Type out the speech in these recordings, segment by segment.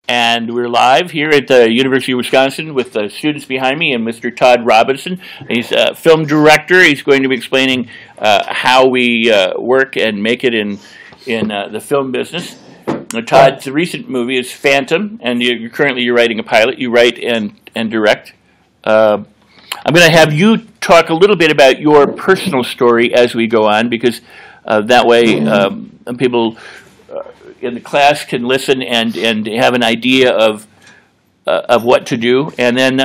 And we're live here at the University of Wisconsin with the students behind me and Mr. Todd Robinson. He's a film director. He's going to be explaining how we work and make it in the film business. Todd's recent movie is Phantom, and you're currently writing a pilot. You write and direct. I'm going to have you talk a little bit about your personal story as we go on, because that way people in the class can listen and have an idea of what to do, and then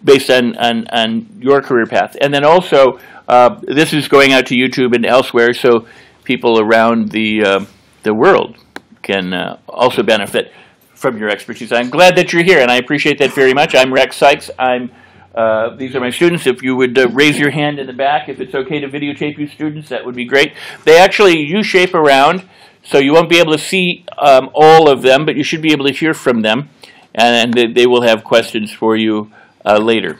based on your career path. And then also, this is going out to YouTube and elsewhere, so people around the world can also benefit from your expertise. I'm glad that you're here, and I appreciate that very much. I'm Rex Sikes. These are my students. If you would raise your hand in the back, if it's okay to videotape you students, that would be great. They actually U-shape around, so you won't be able to see all of them, but you should be able to hear from them, and they will have questions for you later.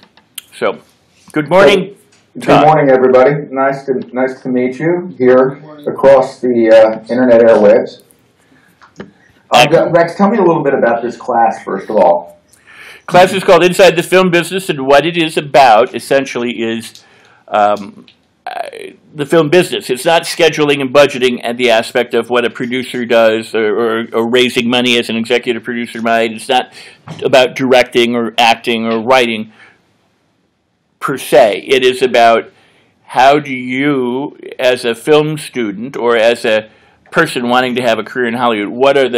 So, good morning. Good morning, everybody. Nice to meet you here across the internet airwaves. Rex, tell me a little bit about this class, first of all. Class is called Inside the Film Business, and what it is about, essentially, is the film business. It's not scheduling and budgeting and the aspect of what a producer does or raising money as an executive producer might. It's not about directing or acting or writing per se. It is about how do you, as a film student or as a person wanting to have a career in Hollywood, what are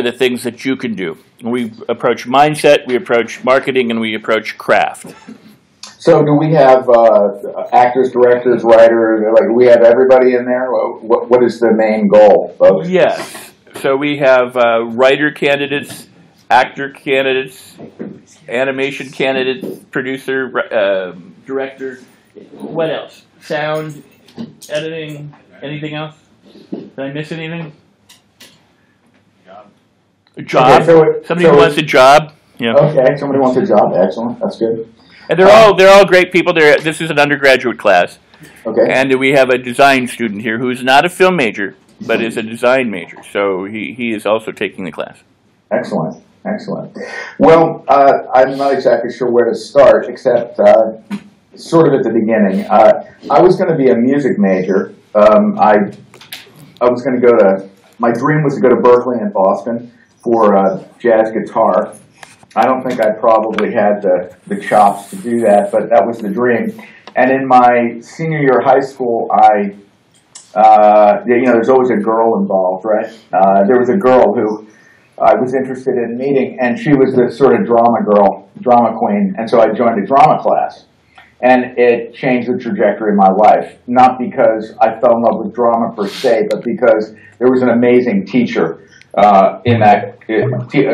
the things that you can do? We approach mindset, we approach marketing, and we approach craft. So do we have actors, directors, writers, like we have everybody in there? What is the main goal, folks? Yes. So we have writer candidates, actor candidates, animation candidates, producer, director. What else? Sound, editing, anything else? Did I miss anything? A job? Okay, somebody who wants a job? Yeah. Okay, somebody wants a job. Excellent. That's good. And they're all great people. This is an undergraduate class. Okay. And we have a design student here who's not a film major, but is a design major. So he is also taking the class. Excellent. Excellent. Well, I'm not exactly sure where to start, except sort of at the beginning. I was going to be a music major. I was going to go to, my dream was to go to Berkeley and Boston for jazz guitar. I don't think I probably had the chops to do that, but that was the dream. And in my senior year of high school, there's always a girl involved, right? There was a girl who I was interested in meeting, and she was the sort of drama queen, and so I joined a drama class. And it changed the trajectory of my life, not because I fell in love with drama per se, but because there was an amazing teacher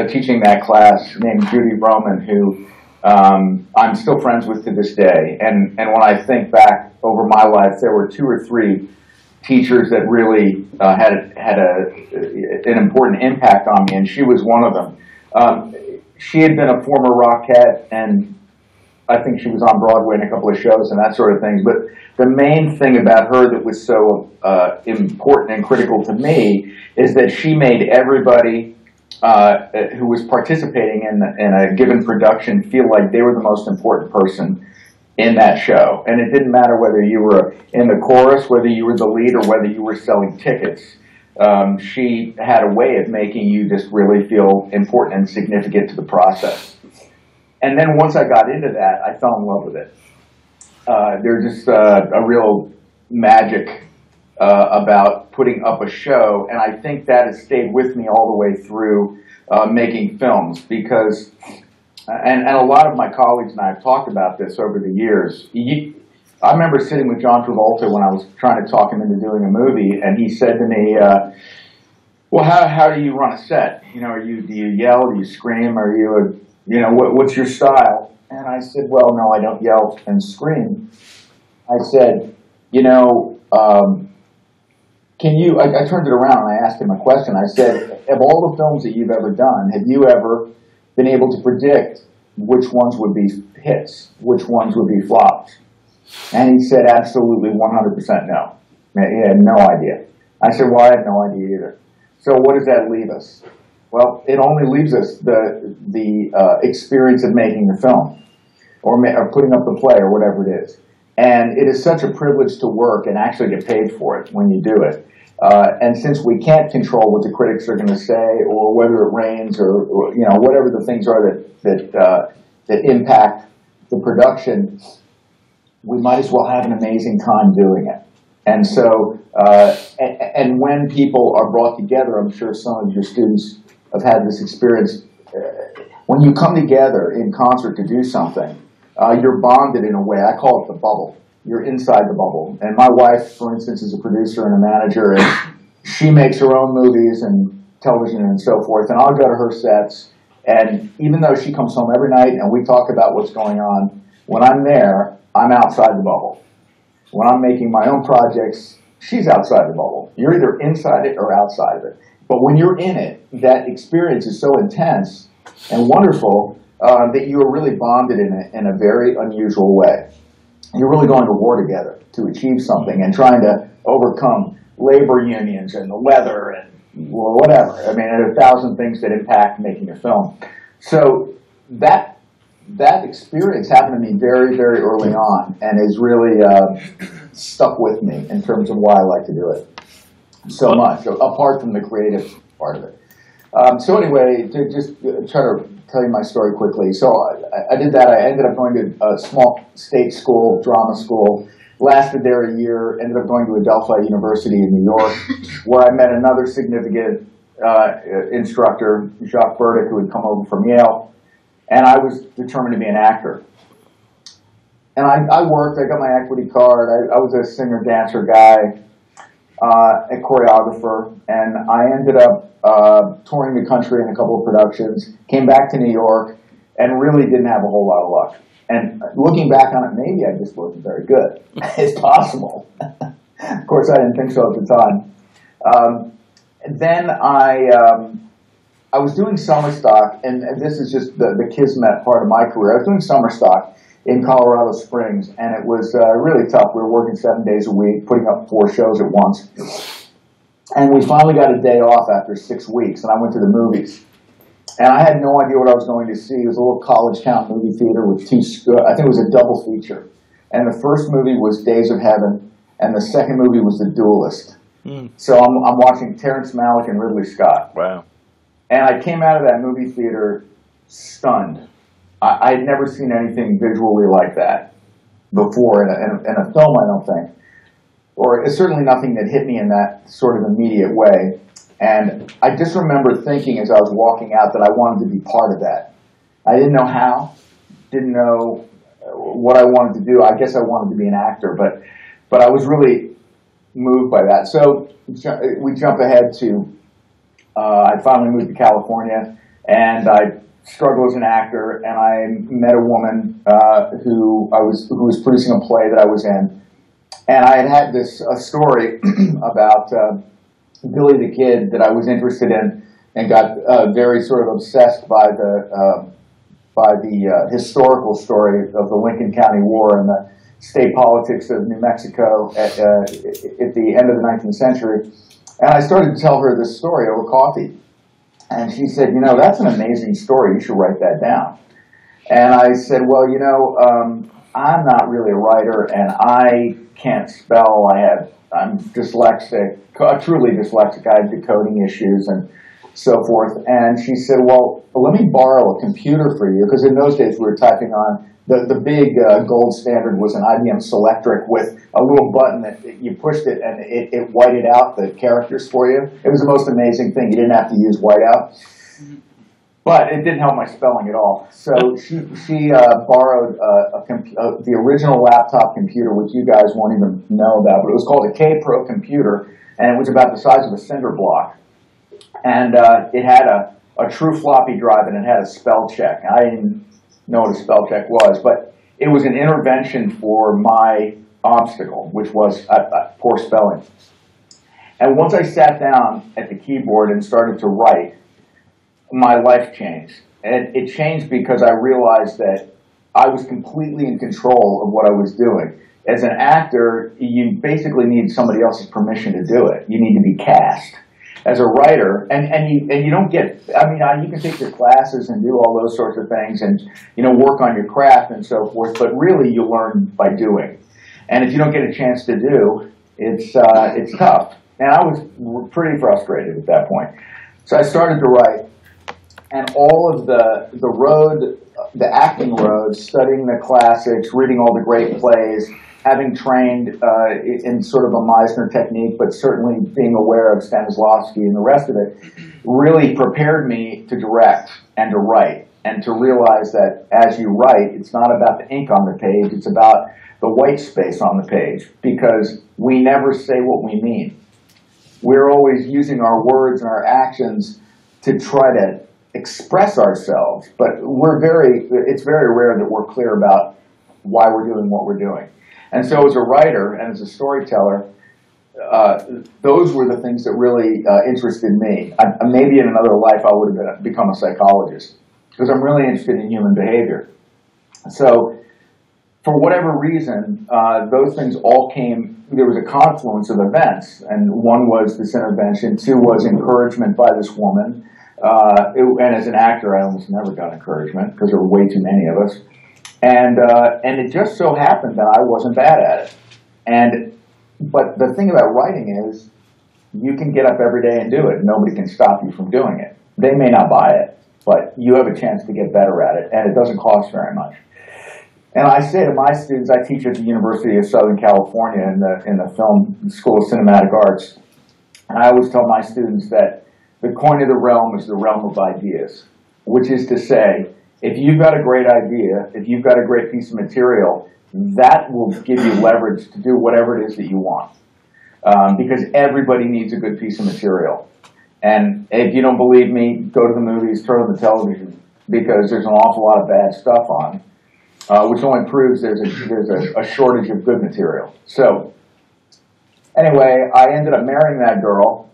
teaching that class named Judy Roman, who I'm still friends with to this day. And when I think back over my life, there were 2 or 3 teachers that really had an important impact on me, and she was one of them. She had been a former Rockette, and I think she was on Broadway in a couple of shows and that sort of thing. But the main thing about her that was so important and critical to me is that she made everybody who was participating in a given production feel like they were the most important person in that show. And it didn't matter whether you were in the chorus, whether you were the lead, or whether you were selling tickets. She had a way of making you just really feel important and significant to the process. And then once I got into that, I fell in love with it. There's just a real magic about putting up a show, and I think that has stayed with me all the way through making films, because, and a lot of my colleagues and I have talked about this over the years. I remember sitting with John Travolta when I was trying to talk him into doing a movie, and he said to me, well, how do you run a set? You know, do you yell, do you scream, are you what's your style? And I said, well, no, I don't yell and scream. I said, I turned it around and I asked him a question. I said, of all the films that you've ever done, have you ever been able to predict which ones would be hits, which ones would be flops? And he said, absolutely 100% no. He had no idea. I said, well, I had no idea either. So what does that leave us? Well, it only leaves us the experience of making the film, or putting up the play, or whatever it is. And it is such a privilege to work and actually get paid for it when you do it. And since we can't control what the critics are going to say, or whether it rains, or whatever the things are that impact the production, we might as well have an amazing time doing it. And so, and when people are brought together, I'm sure some of your students have had this experience. When you come together in concert to do something, you're bonded in a way. I call it the bubble. You're inside the bubble. And my wife, for instance, is a producer and a manager, and she makes her own movies and television and so forth. And I'll go to her sets, and even though she comes home every night and we talk about what's going on, when I'm there, I'm outside the bubble. When I'm making my own projects, she's outside the bubble. You're either inside it or outside of it. But when you're in it, that experience is so intense and wonderful that you are really bonded in it in a very unusual way. You're really going to war together to achieve something and trying to overcome labor unions and the weather and whatever. I mean, there are 1,000 things that impact making a film. So that experience happened to me very, very early on, and has really stuck with me in terms of why I like to do it so much, apart from the creative part of it. So anyway, to just try to tell you my story quickly. So I did that. I ended up going to a small state school, drama school, lasted there a year, ended up going to Adelphi University in New York, where I met another significant instructor, Jacques Burdick, who had come over from Yale, and I was determined to be an actor. And I worked, I got my equity card, I was a singer-dancer guy, a choreographer, and I ended up touring the country in a couple of productions, came back to New York, and really didn't have a whole lot of luck. And looking back on it, maybe I just wasn't very good. It's possible. Of course, I didn't think so at the time. Then I was doing summer stock, and this is just the kismet part of my career. I was doing summer stock in Colorado Springs, and it was really tough. We were working 7 days a week, putting up 4 shows at once. And we finally got a day off after 6 weeks, and I went to the movies. And I had no idea what I was going to see. It was a little college town movie theater with 2, I think it was a double feature. And the first movie was Days of Heaven, and the second movie was The Duelist. So I'm watching Terrence Malick and Ridley Scott. Wow. And I came out of that movie theater stunned. I had never seen anything visually like that before in a film, I don't think. Or it's certainly nothing that hit me in that sort of immediate way. And I just remember thinking as I was walking out that I wanted to be part of that. I didn't know how, didn't know what I wanted to do. I guess I wanted to be an actor, but I was really moved by that. So we jump ahead to, I finally moved to California, and I struggled as an actor, and I met a woman who was producing a play that I was in. And I had this story about Billy the Kid that I was interested in, and got very sort of obsessed by the historical story of the Lincoln County War and the state politics of New Mexico at the end of the 19th century. And I started to tell her this story over coffee. And she said, you know, that's an amazing story. You should write that down. And I said, well, you know, I'm not really a writer, and I can't spell. I'm dyslexic, truly dyslexic. I have decoding issues and so forth. And she said, well, let me borrow a computer for you, because in those days we were typing on, the big gold standard was an IBM Selectric with a little button that you pushed it and it whited out the characters for you. It was the most amazing thing. You didn't have to use whiteout. But it didn't help my spelling at all. So she borrowed the original laptop computer, which you guys won't even know about, but it was called a K-Pro computer, and it was about the size of a cinder block. And it had a true floppy drive, and it had a spell check. I didn't know what a spell check was, but it was an intervention for my obstacle, which was poor spelling. And once I sat down at the keyboard and started to write, my life changed. And it changed because I realized that I was completely in control of what I was doing. As an actor, you basically need somebody else's permission to do it. You need to be cast. as a writer, and you don't get, I mean, you can take your classes and do all those sorts of things and, you know, work on your craft and so forth, but really you learn by doing. And if you don't get a chance to do, it's tough. And I was pretty frustrated at that point. So I started to write, and all of the acting road, studying the classics, reading all the great plays, having trained in sort of a Meisner technique, but certainly being aware of Stanislavski and the rest of it, really prepared me to direct and to write, and to realize that as you write, it's not about the ink on the page, it's about the white space on the page, because we never say what we mean. We're always using our words and our actions to try to express ourselves, but it's very rare that we're clear about why we're doing what we're doing. And so as a writer and as a storyteller, those were the things that really interested me. Maybe in another life I would have become a psychologist, because I'm really interested in human behavior. So for whatever reason, those things all came, there was a confluence of events, and one was this intervention, two was encouragement by this woman, and as an actor I almost never got encouragement, because there were way too many of us. And it just so happened that I wasn't bad at it. But the thing about writing is, you can get up every day and do it. Nobody can stop you from doing it. They may not buy it, but you have a chance to get better at it, and it doesn't cost very much. And I say to my students, I teach at the University of Southern California in the Film School of Cinematic Arts, and I always tell my students that the coin of the realm is the realm of ideas, which is to say, if you've got a great idea, if you've got a great piece of material, that will give you leverage to do whatever it is that you want. Because everybody needs a good piece of material. And if you don't believe me, go to the movies, turn on the television, because there's an awful lot of bad stuff on, which only proves there's a shortage of good material. So anyway, I ended up marrying that girl.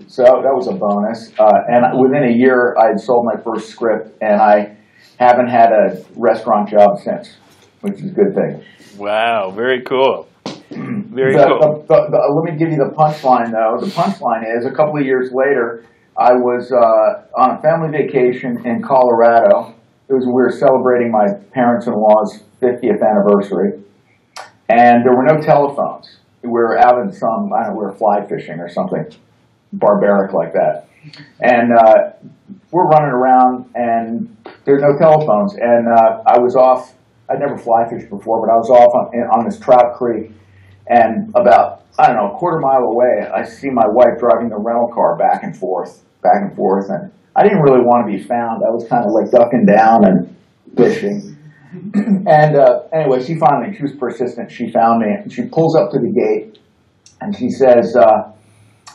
So that was a bonus. And within a year, I had sold my first script, and I haven't had a restaurant job since, which is a good thing. Wow, very cool. Very cool. Let me give you the punchline, though. The punchline is, a couple of years later, I was on a family vacation in Colorado. We were celebrating my parents-in-law's 50th anniversary, and there were no telephones. We were out in some, I don't know, we were fly fishing or something barbaric like that. And we're running around, and there's no telephones. And I was off, I'd never fly fished before, but I was off on this trout creek, and about, I don't know, a quarter mile away, I see my wife driving the rental car back and forth, and I didn't really want to be found. I was kind of like ducking down and fishing. And anyway, she was persistent. She found me, and she pulls up to the gate, and she says,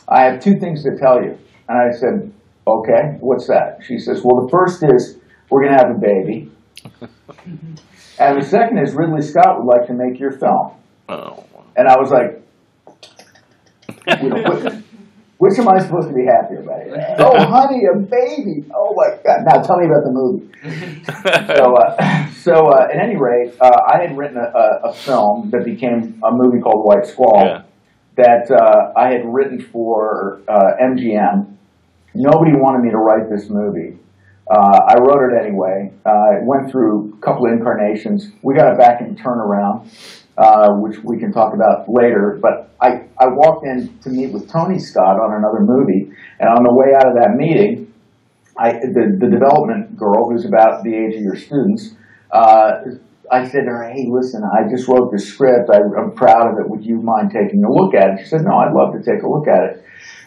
I have two things to tell you. And I said, okay, what's that? She says, well, the first is we're going to have a baby. And the second is Ridley Scott would like to make your film. Oh. And I was like, which am I supposed to be happier about? Oh, honey, a baby. Oh, my God. Now tell me about the movie. So at any rate, I had written a film that became a movie called White Squall. Yeah. That I had written for MGM. Nobody wanted me to write this movie. I wrote it anyway. It went through a couple of incarnations. We got it back in Turnaround, which we can talk about later. But I walked in to meet with Tony Scott on another movie, and on the way out of that meeting, the development girl, who's about the age of your students, I said to her, hey, listen, I just wrote this script. I'm proud of it. Would you mind taking a look at it? She said, no, I'd love to take a look at it.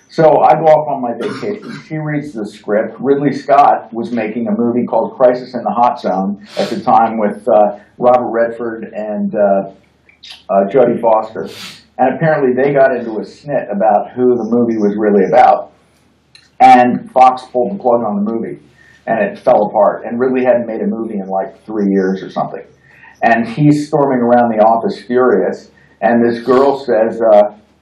So I go off on my vacation. She reads the script. Ridley Scott was making a movie called Crisis in the Hot Zone at the time with Robert Redford and Jodie Foster. And apparently they got into a snit about who the movie was really about. And Fox pulled the plug on the movie. And it fell apart. And Ridley hadn't made a movie in like 3 years or something. And he's storming around the office furious. And this girl says,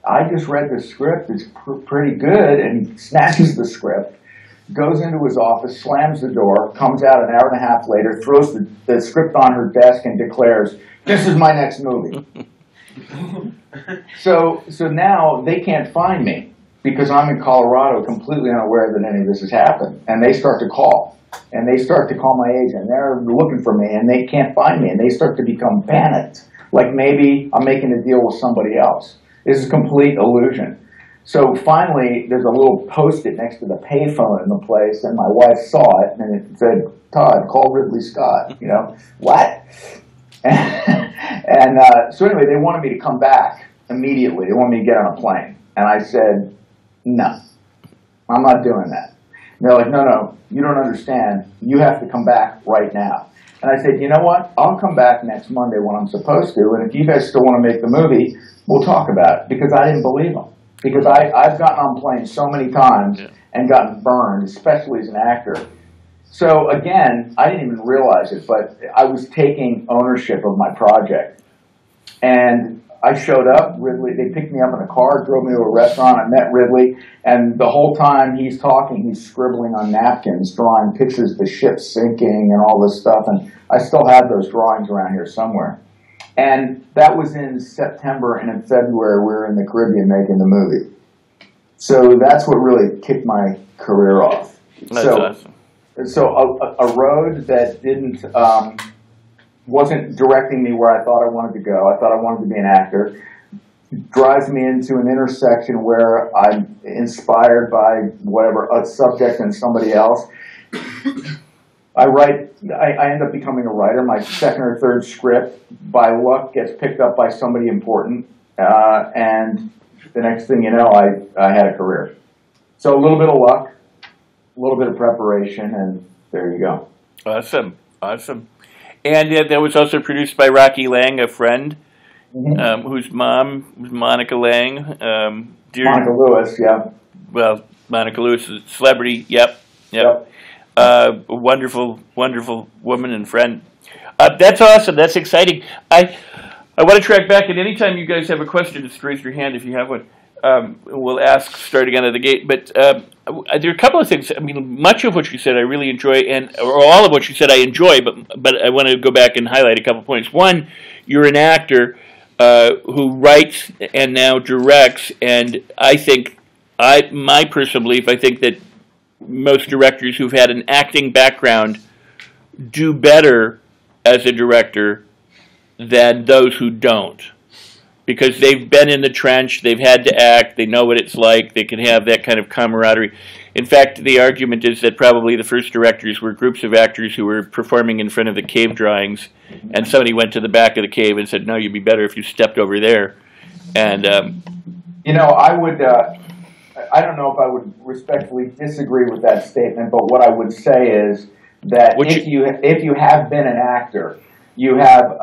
I just read the script. It's pretty good. And he snatches the script, goes into his office, slams the door, comes out an hour and a half later, throws the script on her desk and declares, this is my next movie. So now they can't find me. because I'm in Colorado, completely unaware that any of this has happened. And they start to call. And they start to call my agent. They're looking for me, and they can't find me. And they start to become panicked, like maybe I'm making a deal with somebody else. This is complete illusion. So finally, there's a little Post-it next to the payphone in the place, and my wife saw it, and it said, "Todd, call Ridley Scott." You know, what? And so anyway, they wanted me to come back immediately. They wanted me to get on a plane. And I said, no, I'm not doing that. And they're like, no, you don't understand. You have to come back right now. And I said, you know what? I'll come back next Monday when I'm supposed to. And if you guys still want to make the movie, we'll talk about it. Because I didn't believe them. Because I've gotten on planes so many times and gotten burned, especially as an actor. So again, I didn't even realize it, but I was taking ownership of my project. And I showed up, Ridley, they picked me up in a car, drove me to a restaurant, I met Ridley, and the whole time he's talking, he's scribbling on napkins, drawing pictures of the ship sinking and all this stuff, and I still have those drawings around here somewhere. And that was in September, and in February we were in the Caribbean making the movie. So that's what really kicked my career off. That's awesome. So a road that wasn't directing me where I thought I wanted to go. I thought I wanted to be an actor. Drives me into an intersection where I'm inspired by whatever, a subject and somebody else. I end up becoming a writer. My second or third script, by luck, gets picked up by somebody important. And the next thing you know, I had a career. So a little bit of luck, a little bit of preparation, and there you go. Awesome. And that was also produced by Rocky Lang, a friend, whose mom was Monica Lang. Monica Lewis, yeah. Well, Monica Lewis is a celebrity, yep. A wonderful woman and friend. That's awesome. That's exciting. I want to track back, and anytime you guys have a question, just raise your hand if you have one. We'll ask starting out of the gate. But there are a couple of things. I mean, much of what you said I really enjoy, or all of what you said I enjoy, but I want to go back and highlight a couple of points. One, you're an actor who writes and now directs, and I think, my personal belief, I think that most directors who've had an acting background do better as a director than those who don't. Because they've been in the trench, they've had to act, they know what it's like, they can have that kind of camaraderie. In fact, the argument is that probably the first directors were groups of actors who were performing in front of the cave drawings, and somebody went to the back of the cave and said, no, you'd be better if you stepped over there. And you know, I don't know if I would respectfully disagree with that statement, but what I would say is that if you have been an actor, you have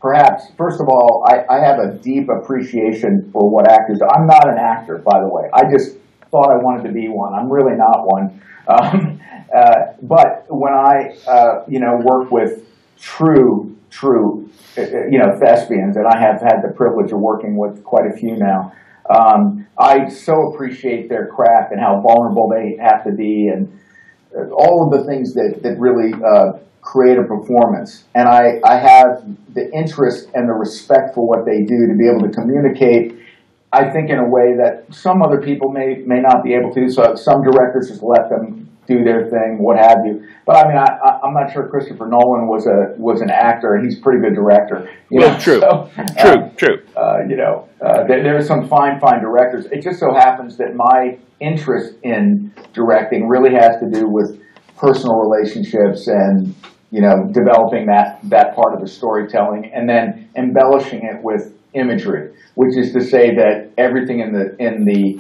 perhaps, first of all, I have a deep appreciation for what actors are. I'm not an actor, by the way. I just thought I wanted to be one. I'm really not one. But when I, work with true, thespians, and I have had the privilege of working with quite a few now, I so appreciate their craft and how vulnerable they have to be, and all of the things that really create a performance. And I have the interest and the respect for what they do to be able to communicate, I think, in a way that some other people may not be able to. So some directors just let them do their thing, what have you. But I mean, I'm not sure Christopher Nolan was an actor, and he's a pretty good director. True. There are some fine directors. It just so happens that my interest in directing really has to do with personal relationships and developing that part of the storytelling, and then embellishing it with imagery, which is to say that everything in the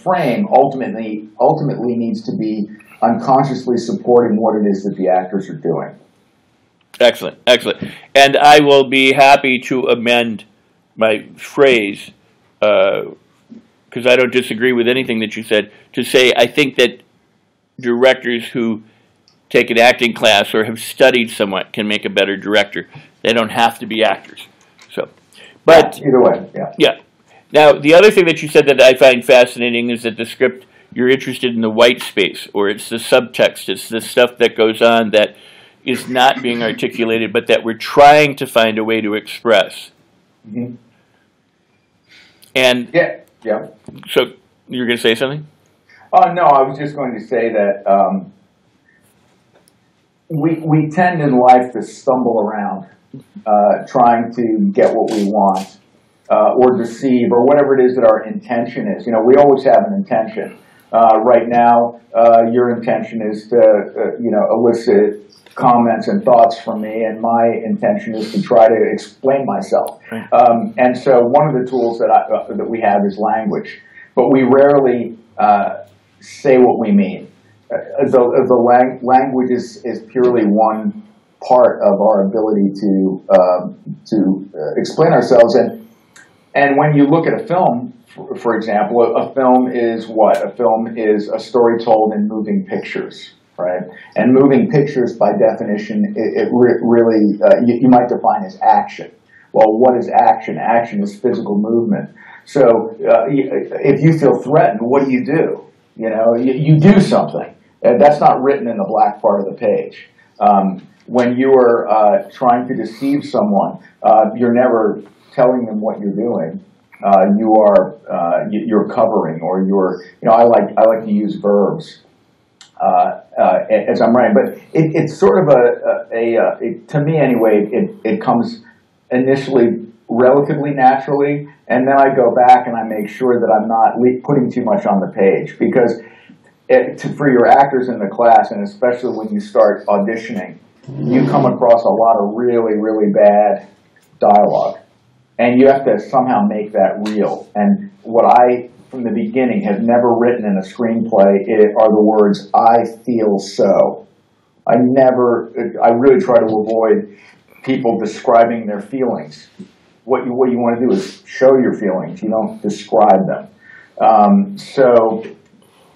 frame ultimately needs to be unconsciously supporting what it is that the actors are doing. Excellent. And I will be happy to amend my phrase, because I don't disagree with anything that you said, to say I think that directors who take an acting class or have studied somewhat can make a better director. They don't have to be actors. So, but either way, yeah. Now, the other thing that you said that I find fascinating is that the script, you're interested in the white space, or it's the subtext, it's the stuff that goes on that is not being articulated, but that we're trying to find a way to express. Mm-hmm. And Yeah. So you're going to say something? No, I was just going to say that we tend in life to stumble around trying to get what we want or deceive or whatever it is that our intention is. You know, we always have an intention. Right now, your intention is to, elicit comments and thoughts from me, and my intention is to try to explain myself. Right. And so one of the tools that we have is language, but we rarely say what we mean. The language is purely one part of our ability to explain ourselves. And when you look at a film, for example, a film is what? A film is a story told in moving pictures, right? And moving pictures, by definition, really, you might define as action. Well, what is action? Action is physical movement. So if you feel threatened, what do? You know, you do something. That's not written in the black part of the page. When you are trying to deceive someone, you're never telling them what you're doing. You're covering, or I like to use verbs as I'm writing, but it's sort of to me anyway, it comes initially relatively naturally, and then I go back and I make sure that I'm not putting too much on the page, because for your actors in the class, and especially when you start auditioning, you come across a lot of really, really bad dialogue. And you have to somehow make that real. And what I, from the beginning, have never written in a screenplay are the words, "I feel so." I really try to avoid people describing their feelings. What you want to do is show your feelings. You don't describe them.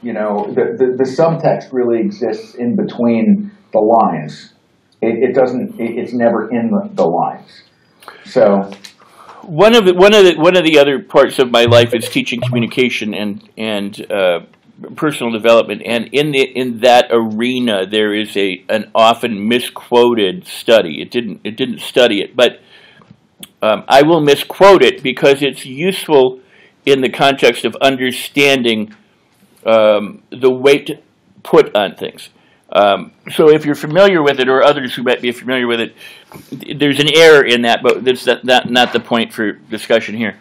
The subtext really exists in between the lines. It's never in the lines. So. One of the other parts of my life is teaching communication and personal development, and in that arena there is an often misquoted study. It didn't study it, but I will misquote it because it's useful in the context of understanding the weight put on things. So if you're familiar with it, or others who might be familiar with it, there's an error in that, but that's not the point for discussion here.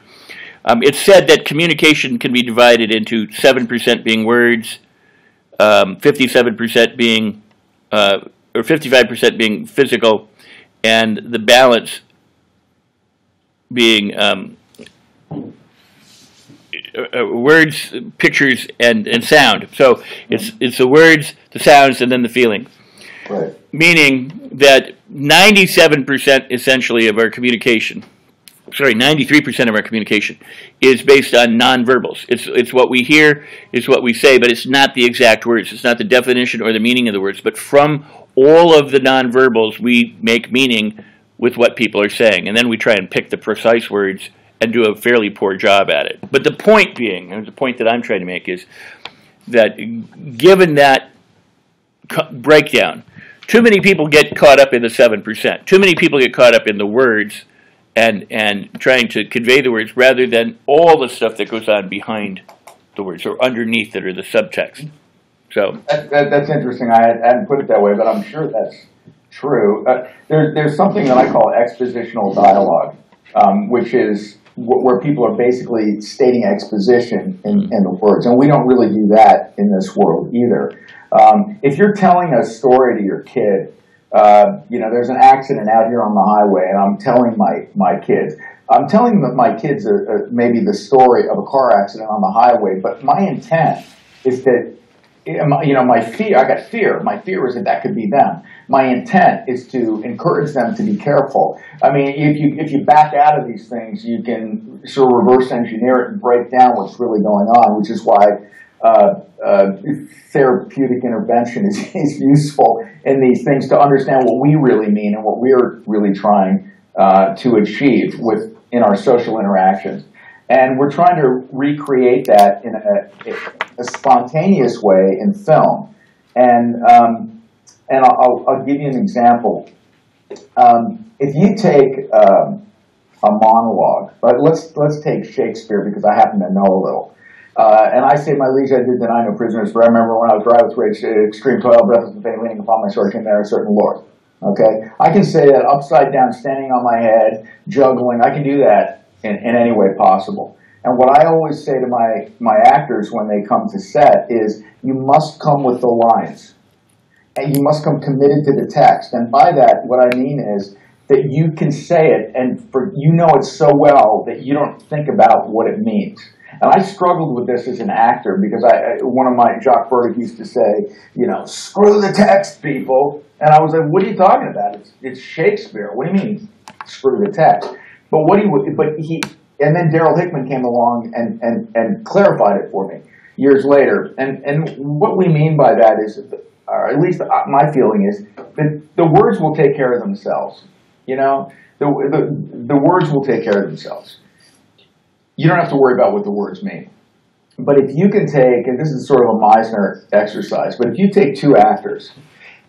It's said that communication can be divided into 7% being words, 57% being, or 55% being physical, and the balance being words, pictures, and sound. So it's the words, the sounds, and then the feeling. Right. Meaning that 97% essentially of our communication, 93% of our communication is based on nonverbals. It's what we hear, it's what we say, but it's not the exact words. It's not the definition or the meaning of the words. But from all of the nonverbals, we make meaning with what people are saying, and then we try and pick the precise words and do a fairly poor job at it. But the point being, and the point that I'm trying to make, is that given that breakdown, too many people get caught up in the 7%. Too many people get caught up in the words and trying to convey the words rather than all the stuff that goes on behind the words or underneath it, or the subtext. So that's interesting. I hadn't put it that way, but I'm sure that's true. There's something that I call expositional dialogue, which is where people are basically stating exposition in the words, and we don't really do that in this world either. If you're telling a story to your kid, there's an accident out here on the highway, and I'm telling my kids. I'm telling my kids maybe the story of a car accident on the highway, but my intent is that, my fear, I got fear. My fear is that could be them. My intent is to encourage them to be careful. I mean, if you back out of these things, you can sort of reverse engineer it and break down what's really going on, which is why therapeutic intervention is useful in these things, to understand what we really mean and what we're really trying to achieve in our social interactions. And we're trying to recreate that in a spontaneous way in film. And I'll give you an example. If you take a monologue. But let's take Shakespeare because I happen to know a little. And I say, my liege, I did deny no prisoners, but I remember when I was dry with rage, extreme toil, breathless and faint, leaning upon my sword, came there a certain lord. Okay? I can say that upside down, standing on my head, juggling. I can do that in any way possible. And what I always say to my actors when they come to set is, you must come with the lines. And you must come committed to the text. And by that, what I mean is that you can say it, and you know it so well that you don't think about what it means. And I struggled with this as an actor because one of my Jacques Burdick used to say, you know, screw the text, people. And I was like, what are you talking about? It's Shakespeare. What do you mean, screw the text? And then Daryl Hickman came along and clarified it for me years later. And what we mean by that is, or at least my feeling is, that the words will take care of themselves. You know, the words will take care of themselves. You don't have to worry about what the words mean. But if you can take, and this is sort of a Meisner exercise, but if you take two actors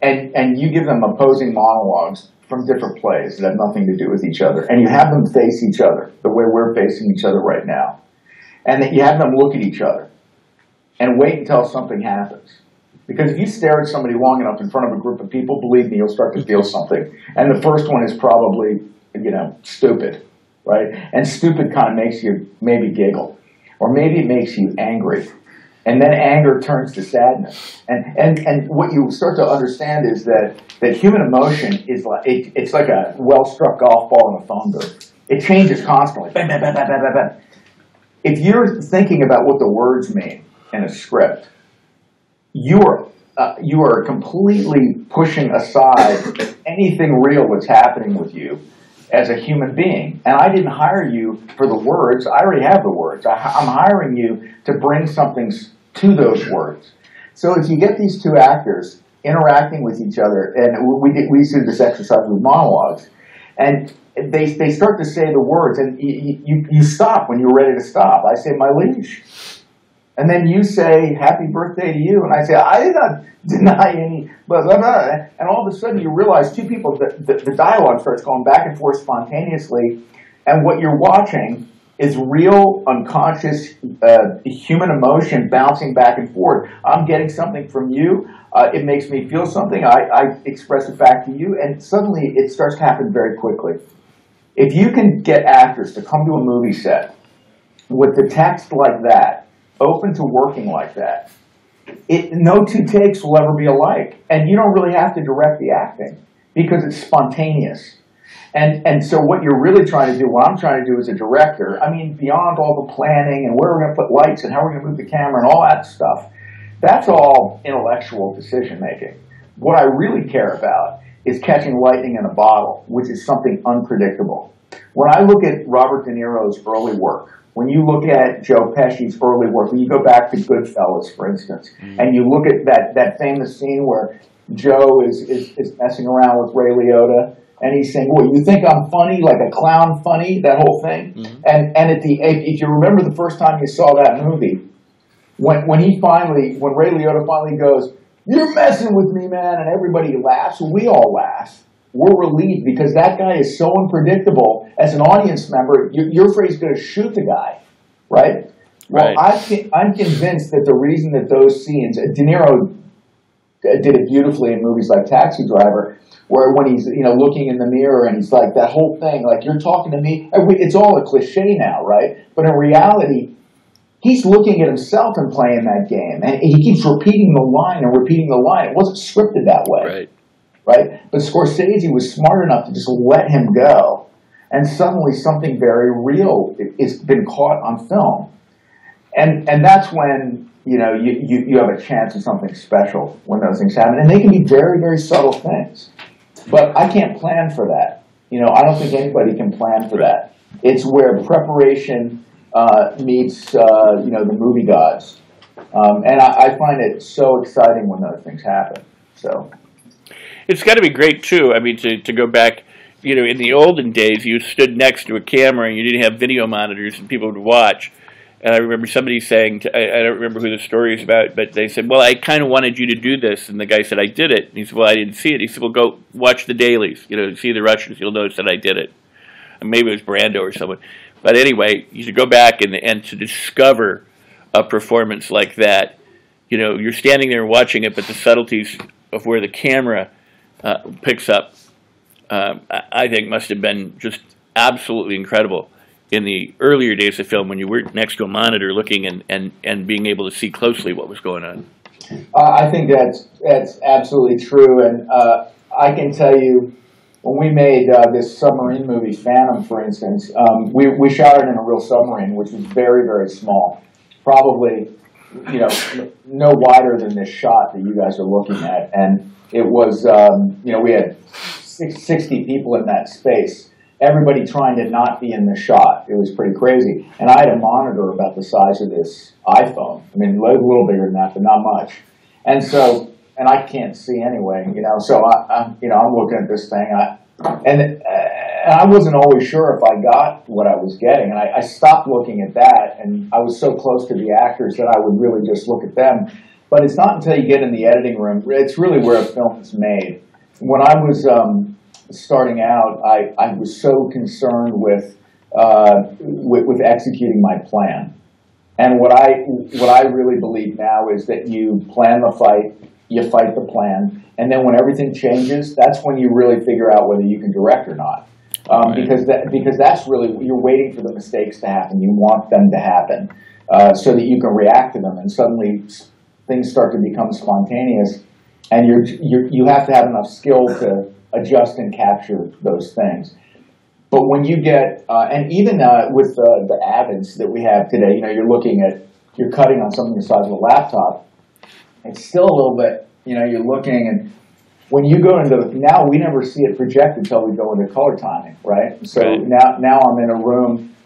and you give them opposing monologues from different plays that have nothing to do with each other, and you have them face each other the way we're facing each other right now, and that you have them look at each other and wait until something happens. Because if you stare at somebody long enough in front of a group of people, believe me, you'll start to feel something. And the first one is probably, you know, stupid, right? And stupid kind of makes you maybe giggle, or maybe it makes you angry. And then anger turns to sadness. And what you start to understand is that human emotion is like, it's like a well-struck golf ball in a phone booth. It changes constantly. Bam, bam, bam, bam, bam, bam, bam. If you're thinking about what the words mean in a script, you are completely pushing aside anything real that's happening with you as a human being. And I didn't hire you for the words. I already have the words. I'm hiring you to bring something to those words. So if you get these two actors interacting with each other, and we used to do this exercise with monologues, and they start to say the words, and you stop when you're ready to stop. I say, my liege. And then you say, happy birthday to you. And I say, I did not deny any, blah, blah, blah. And all of a sudden you realize two people, the dialogue starts going back and forth spontaneously. And what you're watching is real, unconscious human emotion bouncing back and forth. I'm getting something from you. It makes me feel something. I express it back to you. And suddenly it starts to happen very quickly. If you can get actors to come to a movie set with the text like that, open to working like that, no two takes will ever be alike. And you don't really have to direct the acting because it's spontaneous. And so what you're really trying to do, what I'm trying to do as a director, I mean, beyond all the planning and where we're going to put lights and how we're going to move the camera and all that stuff, that's all intellectual decision making. What I really care about is catching lightning in a bottle, which is something unpredictable. When I look at Robert De Niro's early work, when you look at Joe Pesci's early work, when you go back to Goodfellas, for instance, and you look at that famous scene where Joe is messing around with Ray Liotta, and he's saying, well, you think I'm funny, like a clown funny, that whole thing? Mm-hmm. And if you remember the first time you saw that movie, when Ray Liotta finally goes, you're messing with me, man, and everybody laughs, we all laugh. We're relieved because that guy is so unpredictable. As an audience member, you're afraid he's going to shoot the guy, right? Well, I'm convinced that the reason that those scenes, De Niro did it beautifully in movies like Taxi Driver, where when he's looking in the mirror and he's like that whole thing, like you're talking to me. It's all a cliche now, right? But in reality, he's looking at himself and playing that game, and he keeps repeating the line and repeating the line. It wasn't scripted that way. Right? But Scorsese was smart enough to just let him go. And suddenly something very real has been caught on film. And that's when, you have a chance of something special when those things happen. And they can be very, very subtle things. But I can't plan for that. I don't think anybody can plan for that. It's where preparation meets, the movie gods. And I find it so exciting when those things happen. So... It's got to be great, too. I mean, to go back, in the olden days, you stood next to a camera and you didn't have video monitors and people would watch. And I remember somebody saying, I don't remember who the story is about, but they said, well, I kind of wanted you to do this. And the guy said, I did it. And he said, well, I didn't see it. He said, well, go watch the dailies, see the Russians. You'll notice that I did it. maybe it was Brando or someone. But anyway, you should go back and to discover a performance like that. You know, you're standing there watching it, but the subtleties of where the camera picks up, I think must have been just absolutely incredible in the earlier days of film when you were next to a monitor looking and being able to see closely what was going on. I think that's absolutely true, and I can tell you, when we made this submarine movie, Phantom, for instance, we shot it in a real submarine, which was very, very small, probably, you know, no wider than this shot that you guys are looking at, and it was, you know, we had 60 people in that space, everybody trying to not be in the shot. It was pretty crazy, and I had a monitor about the size of this iPhone. I mean, a little bigger than that, but not much, and so. And I can't see anyway, you know. So I'm looking at this thing, and I wasn't always sure if I got what I was getting, and I stopped looking at that, and I was so close to the actors that I would really just look at them. But it's not until you get in the editing room, it's really where a film is made. When I was starting out, I was so concerned with executing my plan, and what I really believe now is that you plan the fight. You fight the plan, and then when everything changes, that's when you really figure out whether you can direct or not. Right. Because that's really, you're waiting for the mistakes to happen. You want them to happen so that you can react to them, and suddenly things start to become spontaneous, and you have to have enough skill to adjust and capture those things. But when you get, and even with the Avids that we have today, you know, you're cutting on something the size of a laptop. It's still a little bit, you know, you're looking, and when you go into, now we never see it projected until we go into color timing, right? So Right. now I'm in a room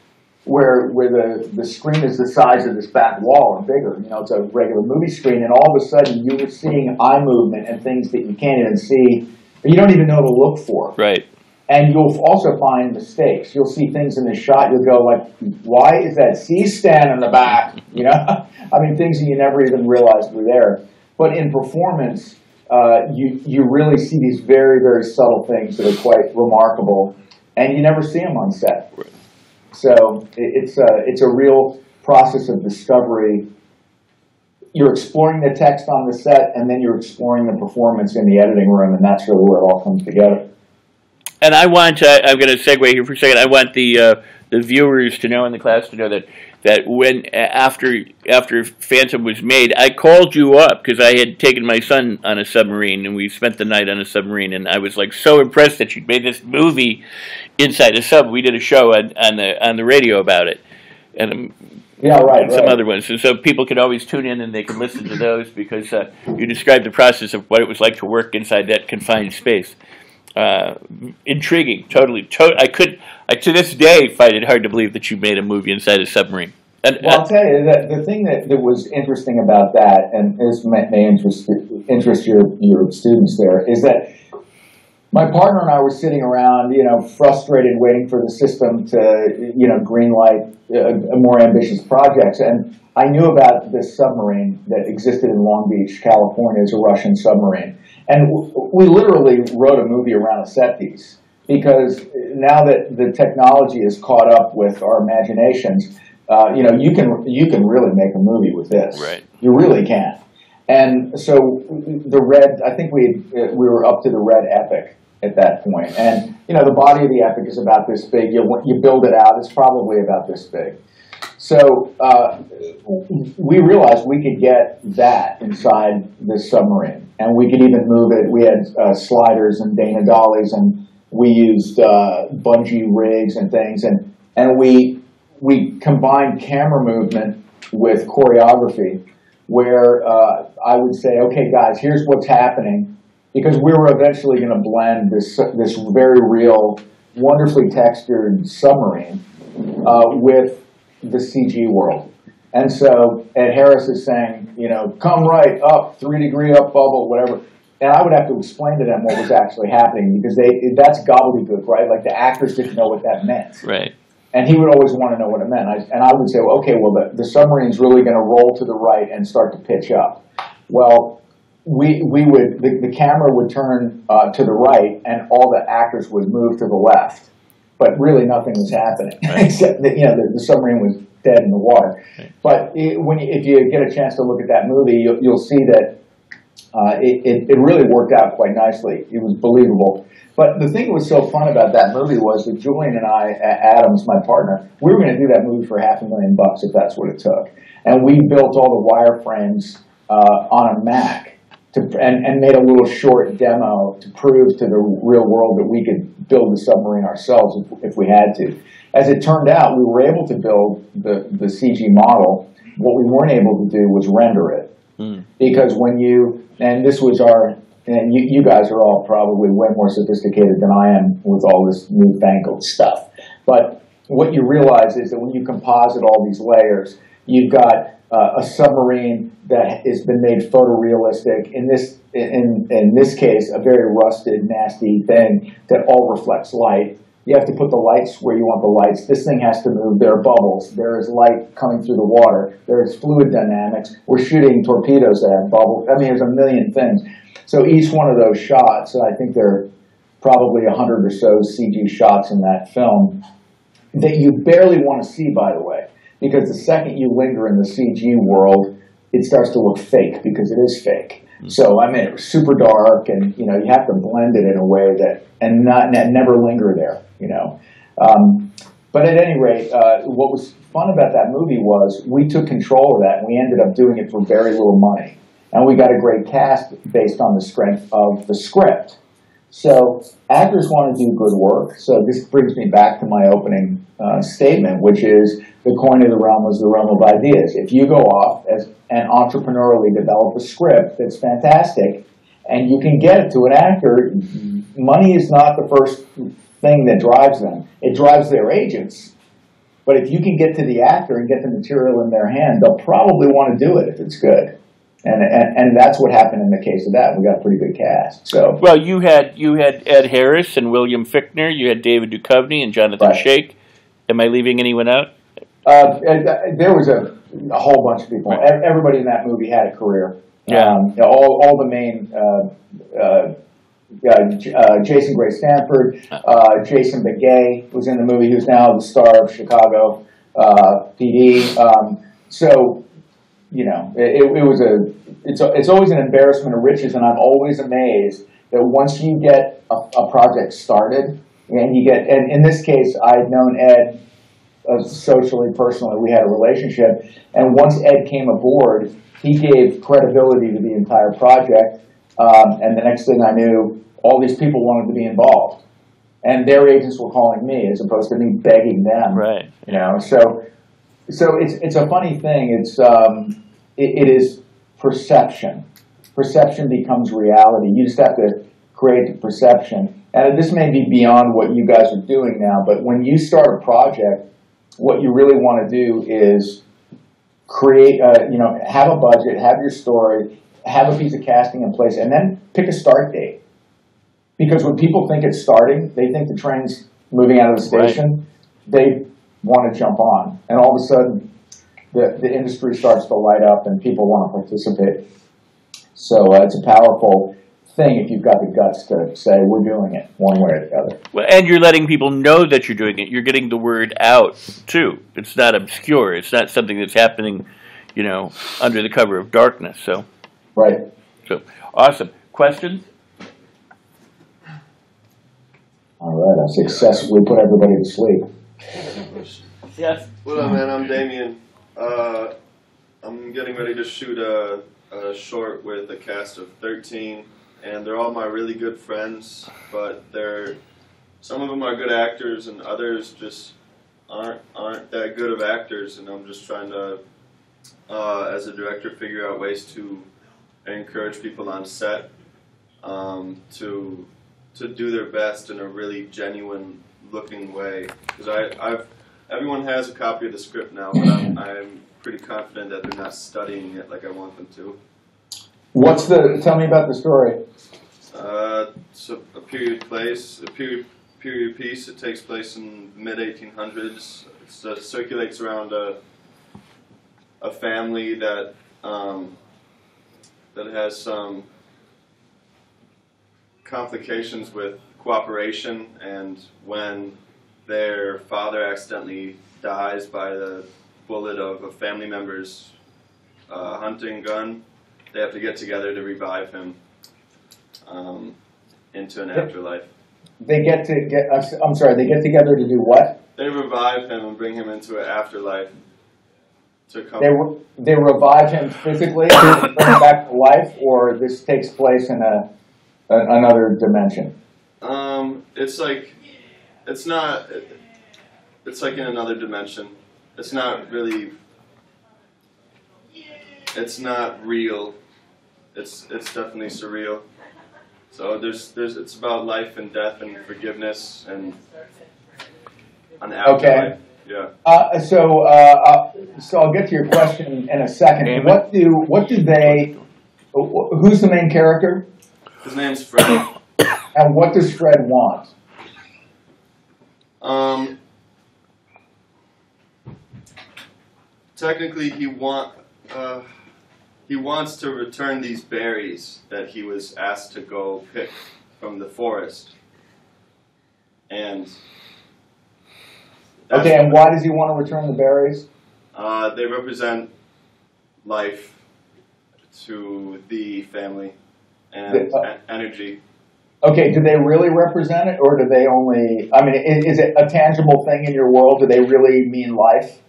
where the screen is the size of this back wall or bigger, you know, it's a regular movie screen, and all of a sudden you're seeing eye movement and things that you can't even see, or you don't even know to look for. Right. And you'll also find mistakes. You'll see things in the shot, you'll go like, why is that C-stand in the back? You know? I mean, things that you never even realized were there. But in performance, you really see these very, very subtle things that are quite remarkable, and you never see them on set. Right. So it's a real process of discovery. You're exploring the text on the set, and then you're exploring the performance in the editing room, and that's really where it all comes together. And I want I'm going to segue here for a second. I want the viewers to know, and the class to know that when after Phantom was made, I called you up because I had taken my son on a submarine, and we spent the night on a submarine, and I was like so impressed that you'd made this movie inside a sub. We did a show on the radio about it, and Yeah, right. some other ones, and so people can always tune in and they can listen to those because you described the process of what it was like to work inside that confined space. Intriguing, totally. I to this day find it hard to believe that you made a movie inside a submarine. And, well, I'll tell you that the thing that was interesting about that, and this may interest your students there, is that my partner and I were sitting around, you know, frustrated, waiting for the system to, you know, green light more ambitious projects. And I knew about this submarine that existed in Long Beach, California, as a Russian submarine. And we literally wrote a movie around a set piece because now that the technology is caught up with our imaginations, you know, you can really make a movie with this. Right. You really can. And so I think we were up to the red epic at that point. And, you know, the body of the epic is about this big. You build it out, it's probably about this big. So we realized we could get that inside this submarine, and we could even move it. We had sliders and Dana dollies, and we used bungee rigs and things, and we combined camera movement with choreography, where I would say, okay, guys, here's what's happening, because we were eventually going to blend this very real, wonderfully textured submarine with the CG world. And so Ed Harris is saying, you know, come right up, 3-degree up bubble, whatever. And I would have to explain to them what was actually happening, because that's gobbledygook, right? Like the actors didn't know what that meant. Right. And he would always want to know what it meant. And I would say, well, okay, well, the submarine's really going to roll to the right and start to pitch up. Well, the camera would turn to the right, and all the actors would move to the left. but really nothing was happening Right. except that the submarine was dead in the water. Right. But if you get a chance to look at that movie, you'll see that it really worked out quite nicely. It was believable. But the thing that was so fun about that movie was that Julian and I, Adams, my partner, we were going to do that movie for $500,000 if that's what it took. And we built all the wireframes on a Mac and made a little short demo to prove to the real world that we could build the submarine ourselves if we had to. As it turned out, we were able to build the CG model. What we weren't able to do was render it. Because and this was and you guys are all probably way more sophisticated than I am with all this newfangled stuff. But what you realize is that when you composite all these layers, you've got a submarine that has been made photorealistic. In this case, a very rusted, nasty thing that all reflects light. You have to put the lights where you want the lights. This thing has to move. There are bubbles. There is light coming through the water. There is fluid dynamics. We're shooting torpedoes that have bubbles. I mean, there's a million things. So each one of those shots, and I think there are probably 100 or so CG shots in that film, that you barely want to see, by the way, because the second you linger in the CG world, it starts to look fake because it is fake. So, I mean, it was super dark, and, you have to blend it in a way and never linger there, But at any rate, what was fun about that movie was we took control of that, and we ended up doing it for very little money. And we got a great cast based on the strength of the script. So actors want to do good work. So this brings me back to my opening statement, which is the coin of the realm is the realm of ideas. If you go off and entrepreneurially develop a script that's fantastic, and you can get it to an actor, money is not the first thing that drives them. It drives their agents. But if you can get to the actor and get the material in their hand, they'll probably want to do it if it's good. And that's what happened in the case of that. We got a pretty good cast. So well, you had Ed Harris and William Fichtner. You had David Duchovny and Jonathan Shake. Am I leaving anyone out? There was a whole bunch of people. Right. Everybody in that movie had a career. Yeah. All the main Jason Gray Stanford, Jason Begay was in the movie. He was now the star of Chicago PD. It's always an embarrassment of riches, and I'm always amazed that once you get a project started, and in this case, I'd known Ed socially, personally, we had a relationship, and once Ed came aboard, he gave credibility to the entire project, and the next thing I knew, all these people wanted to be involved, and their agents were calling me as opposed to me begging them. Right. So it's a funny thing. It is perception. Perception becomes reality. You just have to create the perception. And this may be beyond what you guys are doing now, but when you start a project, what you really want to do is create, have a budget, have your story, have a piece of casting in place, and then pick a start date. Because when people think it's starting, they think the train's moving out of the station. Right. They want to jump on, and all of a sudden the industry starts to light up and people want to participate. So it's a powerful thing if you've got the guts to say we're doing it one way or the other. Well, and you're letting people know that you're doing it. You're getting the word out too. It's not obscure. It's not something that's happening, under the cover of darkness. So right. So awesome. Questions? All right, I successfully put everybody to sleep. Yes. What up, man? I'm Damien. I'm getting ready to shoot a short with a cast of 13, and they're all my really good friends, but some of them are good actors, and others just aren't that good of actors, and I'm just trying to, as a director, figure out ways to encourage people on set to do their best in a really genuine looking way, because everyone has a copy of the script now, but I'm pretty confident that they're not studying it like I want them to. Tell me about the story. It's a period piece. It takes place in mid-1800s. It circulates around a family that has some complications with cooperation, and when their father accidentally dies by the bullet of a family member's hunting gun, they have to get together to revive him into an afterlife. They get together to do what? They revive him and bring him into an afterlife to come. They revive him physically and bring him back to life, or this takes place in another dimension? It's like in another dimension. It's not really. It's not real. It's definitely surreal. So it's about life and death and forgiveness and an afterlife. Okay. Yeah. So I'll get to your question in a second. Amen. Who's the main character? His name's Fred. And what does Fred want? Technically, he wants to return these berries that he was asked to go pick from the forest. And okay, and why does he want to return the berries? They represent life to the family and energy. Okay, do they really represent it, or do they only, I mean, is it a tangible thing in your world? Do they really mean life?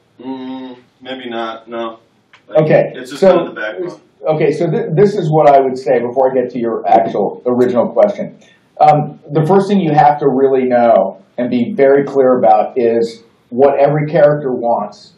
Maybe not, no. Like, Okay, it's just on the background. Okay, so this is what I would say before I get to your actual original question. The first thing you have to really know and be very clear about is what every character wants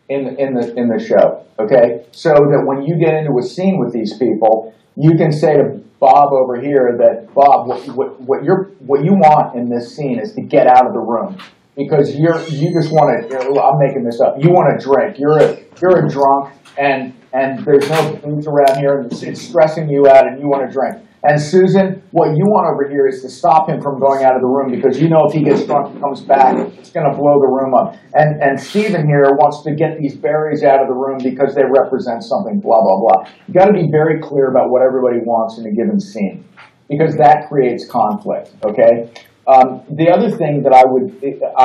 in the show. Okay, so that when you get into a scene with these people, you can say to Bob over here that, Bob, what you want in this scene is to get out of the room, because you just want to. I'm making this up. You want to drink. You're a drunk, and there's no booze around here, and it's stressing you out, and you want to drink. And Susan, what you want over here is to stop him from going out of the room, because you know if he gets drunk and comes back, it's going to blow the room up. And Stephen here wants to get these berries out of the room because they represent something, blah, blah, blah. You got to be very clear about what everybody wants in a given scene, because that creates conflict, okay? The other thing that I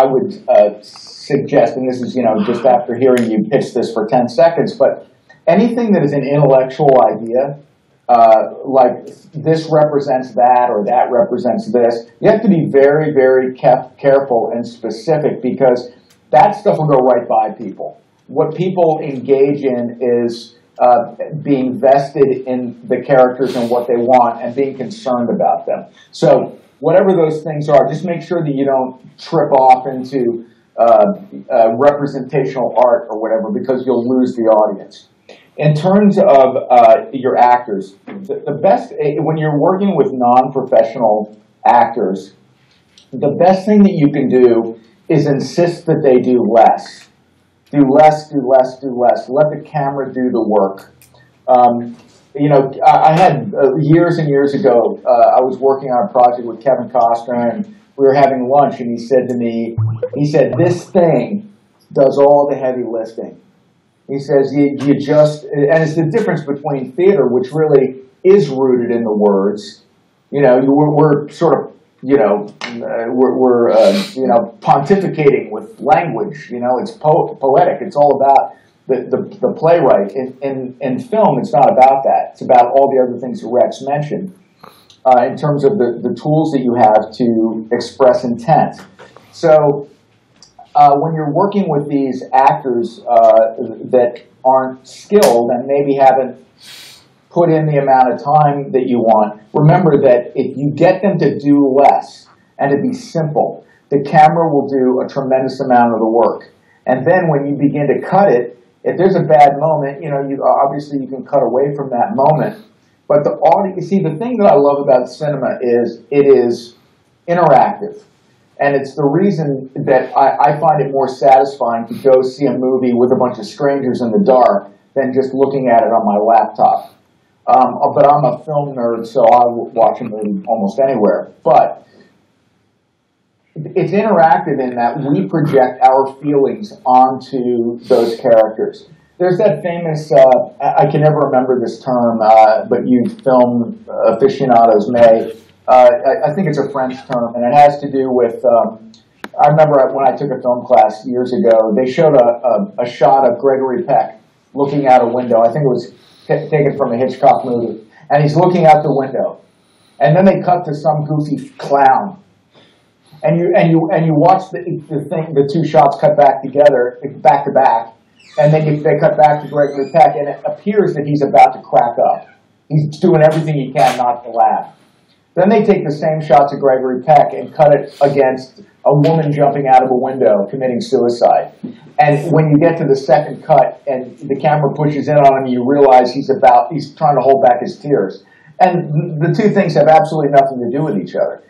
would suggest, and this is, just after hearing you pitch this for 10 seconds, but anything that is an intellectual idea, like this represents that or that represents this, you have to be very, very careful and specific, because that stuff will go right by people. What people engage in is being vested in the characters and what they want and being concerned about them. So whatever those things are, just make sure that you don't trip off into representational art or whatever, because you'll lose the audience. In terms of your actors, the best, when you're working with non-professional actors, the best thing that you can do is insist that they do less. Do less, do less, do less. Let the camera do the work. I had years and years ago, I was working on a project with Kevin Costner, and we were having lunch, and he said to me, this thing does all the heavy lifting. He says, you just, and it's the difference between theater, which really is rooted in the words. We're sort of, we're pontificating with language. It's poetic. It's all about the playwright. In film, it's not about that. It's about all the other things that Rex mentioned in terms of the tools that you have to express intent. So when you're working with these actors that aren't skilled and maybe haven't put in the amount of time that you want, remember that if you get them to do less and to be simple, the camera will do a tremendous amount of the work. And then when you begin to cut it, if there's a bad moment, obviously you can cut away from that moment. But the thing that I love about cinema is it is interactive. And it's the reason that I find it more satisfying to go see a movie with a bunch of strangers in the dark than just looking at it on my laptop. But I'm a film nerd, so I'll watch a movie almost anywhere. But it's interactive in that we project our feelings onto those characters. There's that famous, I can never remember this term, but you film aficionados may. I think it's a French term, and it has to do with I remember when I took a film class years ago, they showed a shot of Gregory Peck looking out a window. I think it was taken from a Hitchcock movie. And he's looking out the window. And then they cut to some goofy clown. And you watch the two shots cut back together, back to back. And then they cut back to Gregory Peck, and it appears that he's about to crack up. He's doing everything he can not to laugh. Then they take the same shots of Gregory Peck and cut it against a woman jumping out of a window committing suicide. And when you get to the second cut and the camera pushes in on him, you realize he's trying to hold back his tears. And the two things have absolutely nothing to do with each other.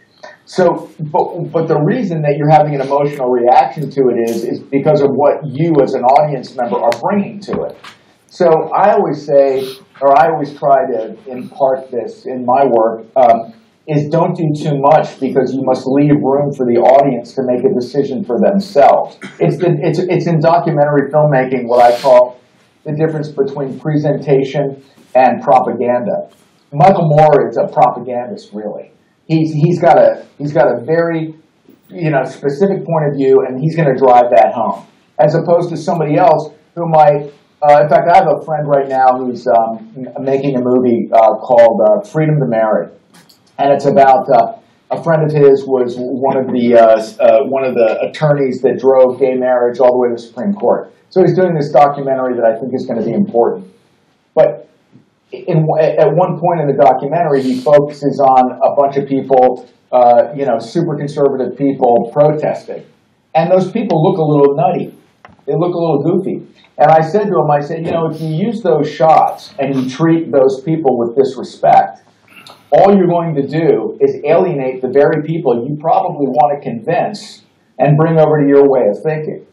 So, but the reason that you're having an emotional reaction to it is because of what you as an audience member are bringing to it. So I always say, or I always try to impart this in my work, is don't do too much because you must leave room for the audience to make a decision for themselves. It's in documentary filmmaking what I call the difference between presentation and propaganda. Michael Moore is a propagandist, really. He's got a very specific point of view, and he's going to drive that home, as opposed to somebody else who might. In fact, I have a friend right now who's making a movie called Freedom to Marry. And it's about a friend of his was one of the attorneys that drove gay marriage all the way to the Supreme Court. So he's doing this documentary that I think is going to be important. But at one point in the documentary, he focuses on a bunch of people, super conservative people protesting, and those people look a little nutty. They look a little goofy. And I said to him, if you use those shots and you treat those people with disrespect, all you're going to do is alienate the very people you probably want to convince and bring over to your way of thinking.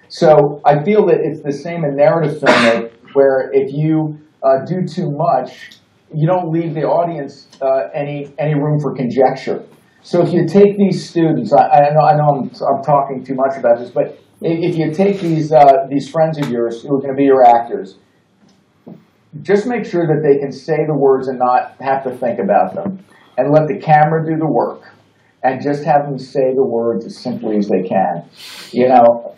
So I feel that it's the same in narrative filmmaking, where if you do too much, you don't leave the audience any room for conjecture. So if you take these students, I know I'm talking too much about this, but if you take these friends of yours who are going to be your actors, just make sure that they can say the words and not have to think about them. And let the camera do the work. And just have them say the words as simply as they can.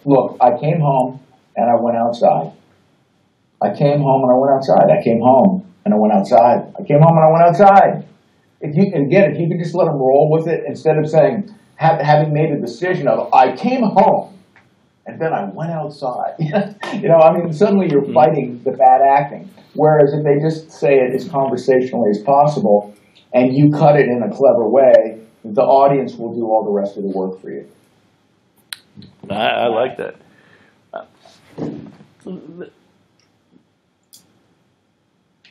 Look, I came home and I went outside. I came home and I went outside. I came home and I went outside. I came home and I went outside. If you can just let them roll with it instead of saying, having made a decision of, I came home and then I went outside. Suddenly you're fighting the bad acting. Whereas if they just say it as conversationally as possible, and you cut it in a clever way, the audience will do all the rest of the work for you. I like that.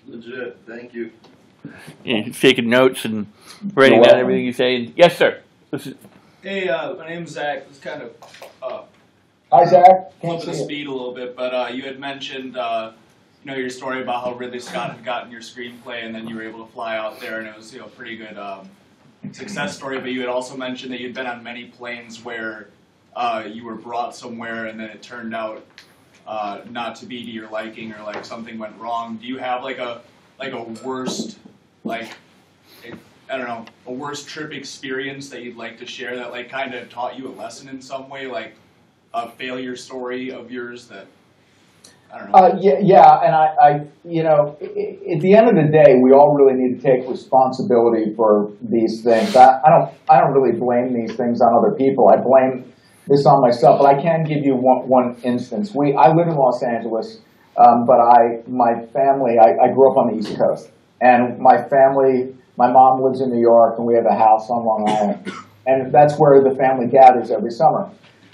Legit, thank you. Yeah, taking notes and writing down everything you say. Yes, sir. Hey, my name's Zach. This kind of Hi, Zach. flipping the speed a little bit, but you had mentioned your story about how Ridley Scott had gotten your screenplay, and then you were able to fly out there, and it was a pretty good success story. But you had also mentioned that you'd been on many planes where you were brought somewhere, and then it turned out not to be to your liking, or like something went wrong. Do you have like a worst a worst trip experience that you'd like to share that like kind of taught you a lesson in some way, like a failure story of yours that? I don't know. And at the end of the day, we all really need to take responsibility for these things. I don't really blame these things on other people. I blame this on myself, but I can give you one instance. I live in Los Angeles, but my family, I grew up on the East Coast, and my mom lives in New York, and we have a house on Long Island, and that's where the family gathers every summer.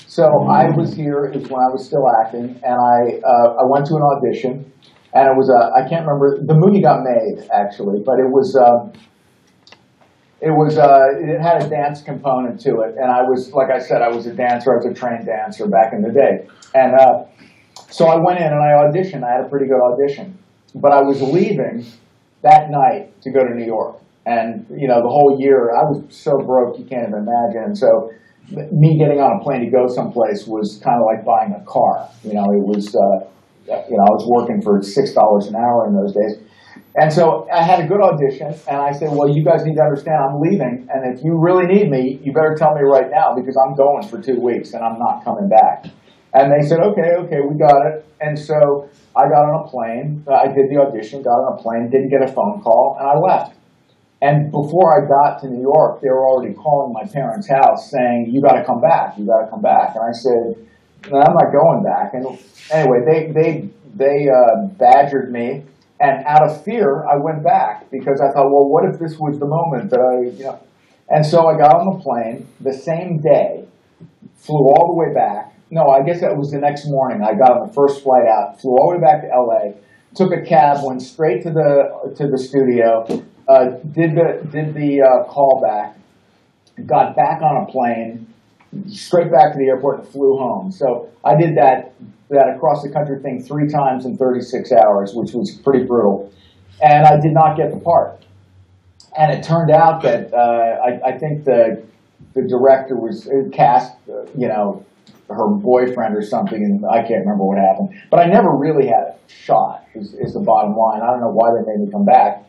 So I was here, it was when I was still acting, and I went to an audition, and it was I can't remember, the movie got made, actually, but it had a dance component to it, and I was, like I said, I was a dancer, I was a trained dancer back in the day. And so I went in and I auditioned, I had a pretty good audition, but I was leaving that night to go to New York. And, the whole year, I was so broke, you can't even imagine. And so me getting on a plane to go someplace was kind of like buying a car. It was, I was working for $6 an hour in those days. And so I had a good audition, and I said, well, you guys need to understand I'm leaving, and if you really need me, you better tell me right now, because I'm going for 2 weeks, and I'm not coming back. And they said, okay, we got it. And so I got on a plane. I did the audition, got on a plane, didn't get a phone call, and I left. And before I got to New York, they were already calling my parents' house saying, you got to come back, you got to come back. And I said, no, I'm not going back. And anyway, they badgered me. And out of fear, I went back because I thought, well, what if this was the moment that And so I got on the plane the same day, flew all the way back. No, I guess that was the next morning. I got on the first flight out, flew all the way back to LA, took a cab, went straight to the studio, did the callback, got back on a plane, straight back to the airport and flew home. So I did that across the country thing 3 times in 36 hours, which was pretty brutal. And I did not get the part. And it turned out that I think the director was cast, her boyfriend or something, and I can't remember what happened. But I never really had a shot, is the bottom line. I don't know why they made me come back.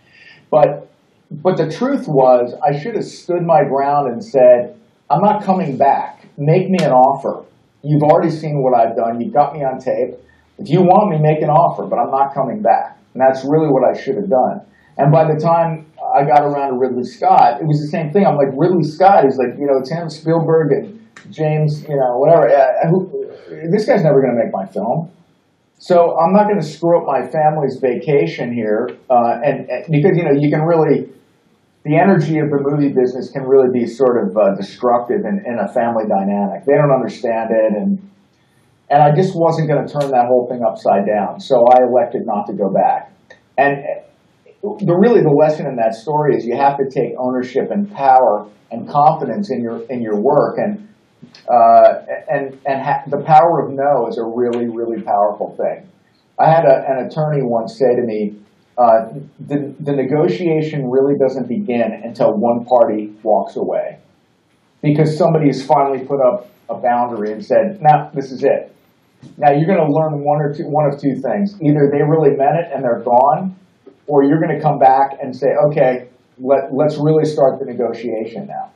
But the truth was, I should have stood my ground and said, I'm not coming back. Make me an offer. You've already seen what I've done. You've got me on tape. If you want me, make an offer, but I'm not coming back. And that's really what I should have done. And by the time I got around to Ridley Scott, it was the same thing. I'm like, Ridley Scott is like, it's him, Spielberg, and James, whatever. This guy's never going to make my film. So I'm not going to screw up my family's vacation here. And because, you can really... The energy of the movie business can really be sort of destructive in a family dynamic. They don't understand it, and I just wasn't going to turn that whole thing upside down. So I elected not to go back. And the lesson in that story is you have to take ownership and power and confidence in your work, and the power of no is a really, really powerful thing. I had an attorney once say to me, the negotiation really doesn't begin until one party walks away, because somebody has finally put up a boundary and said, "No, this is it." Now you're going to learn one of two things: either they really meant it and they're gone, or you're going to come back and say, "Okay, let's really start the negotiation now."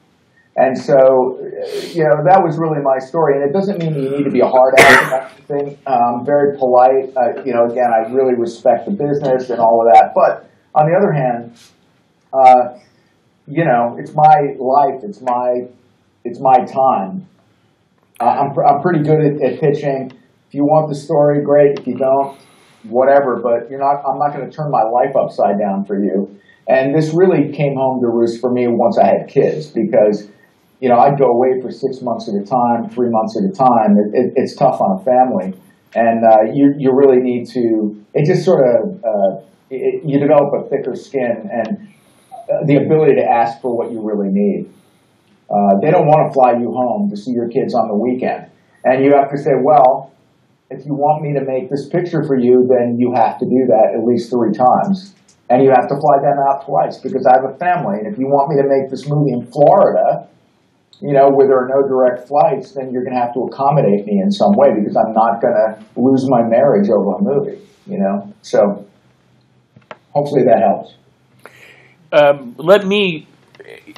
And so, that was really my story. And it doesn't mean you need to be a hard ass about thing. I'm very polite. Again, I really respect the business and all of that. But on the other hand, it's my life. It's my time. I'm pretty good at pitching. If you want the story, great. If you don't, whatever. But I'm not going to turn my life upside down for you. And this really came home to roost for me once I had kids, because I'd go away for 6 months at a time, 3 months at a time. It's tough on a family, and you really need to. It just sort of you develop a thicker skin and the ability to ask for what you really need. They don't want to fly you home to see your kids on the weekend, and you have to say, well, if you want me to make this picture for you, then you have to do that at least 3 times, and you have to fly them out twice because I have a family. And if you want me to make this movie in Florida, where there are no direct flights, then you're going to have to accommodate me in some way, because I'm not going to lose my marriage over a movie, So hopefully that helps. Let me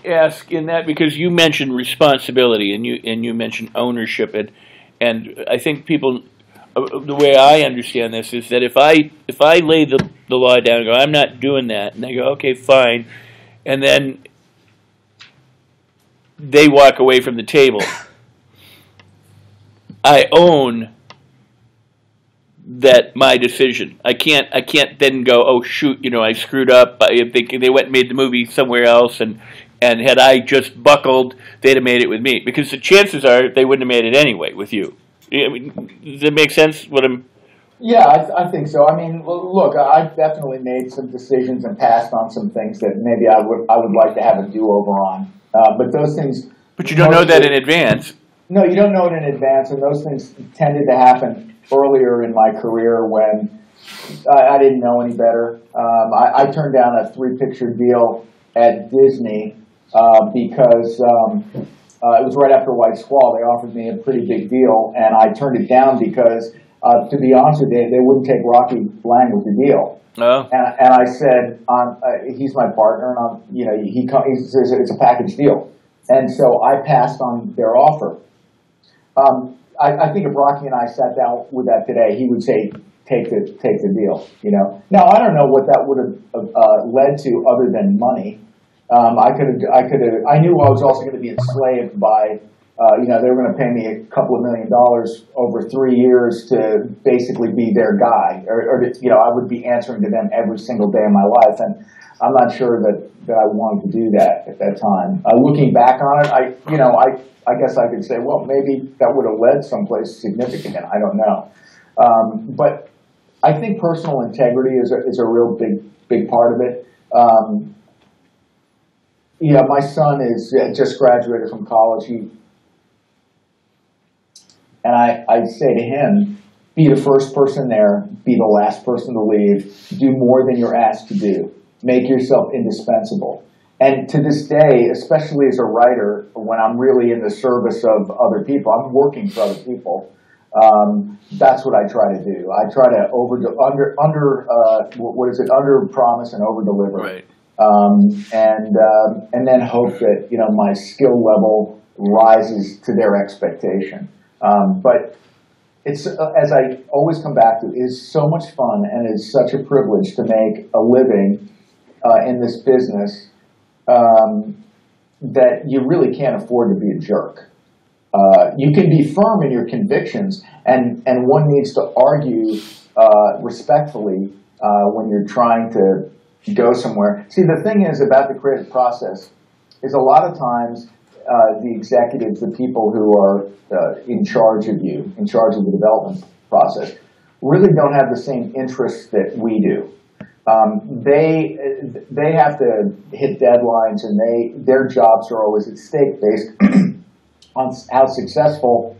ask in that, because you mentioned responsibility and you mentioned ownership, and I think people, the way I understand this is that if I lay the law down and go, I'm not doing that, and they go, okay, fine, and then they walk away from the table, I own that my decision. I can't then go, oh shoot, I screwed up. They went and made the movie somewhere else, and had I just buckled, they'd have made it with me, because the chances are they wouldn't have made it anyway with you. Does that make sense? Yeah, I think so. I mean, look, I've definitely made some decisions and passed on some things that maybe I would like to have a do-over on. But those things... But you don't know that in advance. No, you don't know it in advance, and those things tended to happen earlier in my career when I didn't know any better. I turned down a 3-picture deal at Disney because it was right after White Squall. They offered me a pretty big deal, and I turned it down because to be honest with you, they wouldn't take Rocky Lang with the deal. Oh. And I said, he's my partner, and he says it's a package deal. And so I passed on their offer. I think if Rocky and I sat down with that today, he would say, take the deal. Now I don't know what that would have led to other than money. I knew I was also going to be enslaved by, they were going to pay me a couple of $1 million over 3 years to basically be their guy, or I would be answering to them every single day of my life, and I'm not sure that I wanted to do that at that time. Looking back on it, I guess I could say, well, maybe that would have led someplace significant. I don't know, but I think personal integrity is a real big part of it. My son is just graduated from college. And I say to him, be the first person there, be the last person to leave, do more than you're asked to do, make yourself indispensable. And to this day, especially as a writer, when I'm really in the service of other people, I'm working for other people. That's what I try to do. I try to under promise and over deliver. Right. And then hope that my skill level rises to their expectation. But it's as I always come back to, it is so much fun and it's such a privilege to make a living in this business that you really can't afford to be a jerk. You can be firm in your convictions, and one needs to argue respectfully when you're trying to go somewhere. See, the thing is about the creative process is a lot of times the executives, the people who are in charge of you, in charge of the development process, really don't have the same interests that we do. They have to hit deadlines, and their jobs are always at stake based on how successful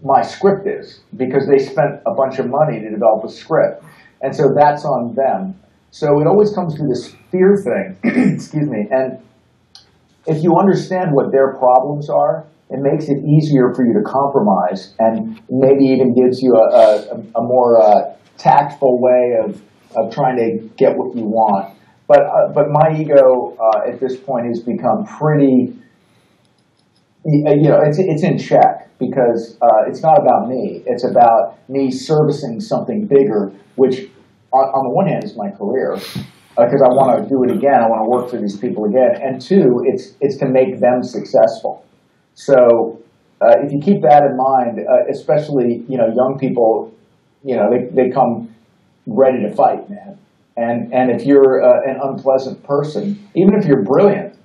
my script is, because they spent a bunch of money to develop a script, and so that's on them. So it always comes to this fear thing, excuse me, and if you understand what their problems are, it makes it easier for you to compromise, and maybe even gives you a more tactful way of trying to get what you want. But my ego at this point has become pretty, it's in check, because it's not about me. It's about me servicing something bigger, which on the one hand is my career, because I want to do it again. I want to work for these people again. And two, it's to make them successful. So if you keep that in mind, especially young people, they come ready to fight, man. And if you're an unpleasant person, even if you're brilliant,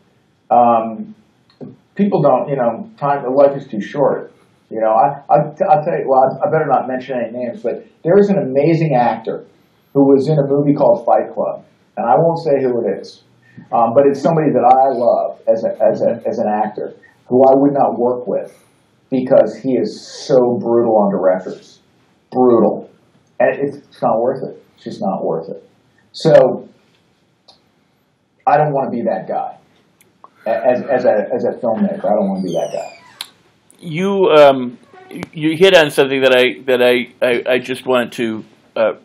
people don't. Life is too short. I'll tell you. Well, I better not mention any names, but there is an amazing actor who was in a movie called Fight Club. And I won't say who it is, but it's somebody that I love as an actor, who I would not work with because he is so brutal on directors, brutal, and it's not worth it. It's just not worth it. So I don't want to be that guy as a filmmaker. I don't want to be that guy. You hit on something that I just wanted to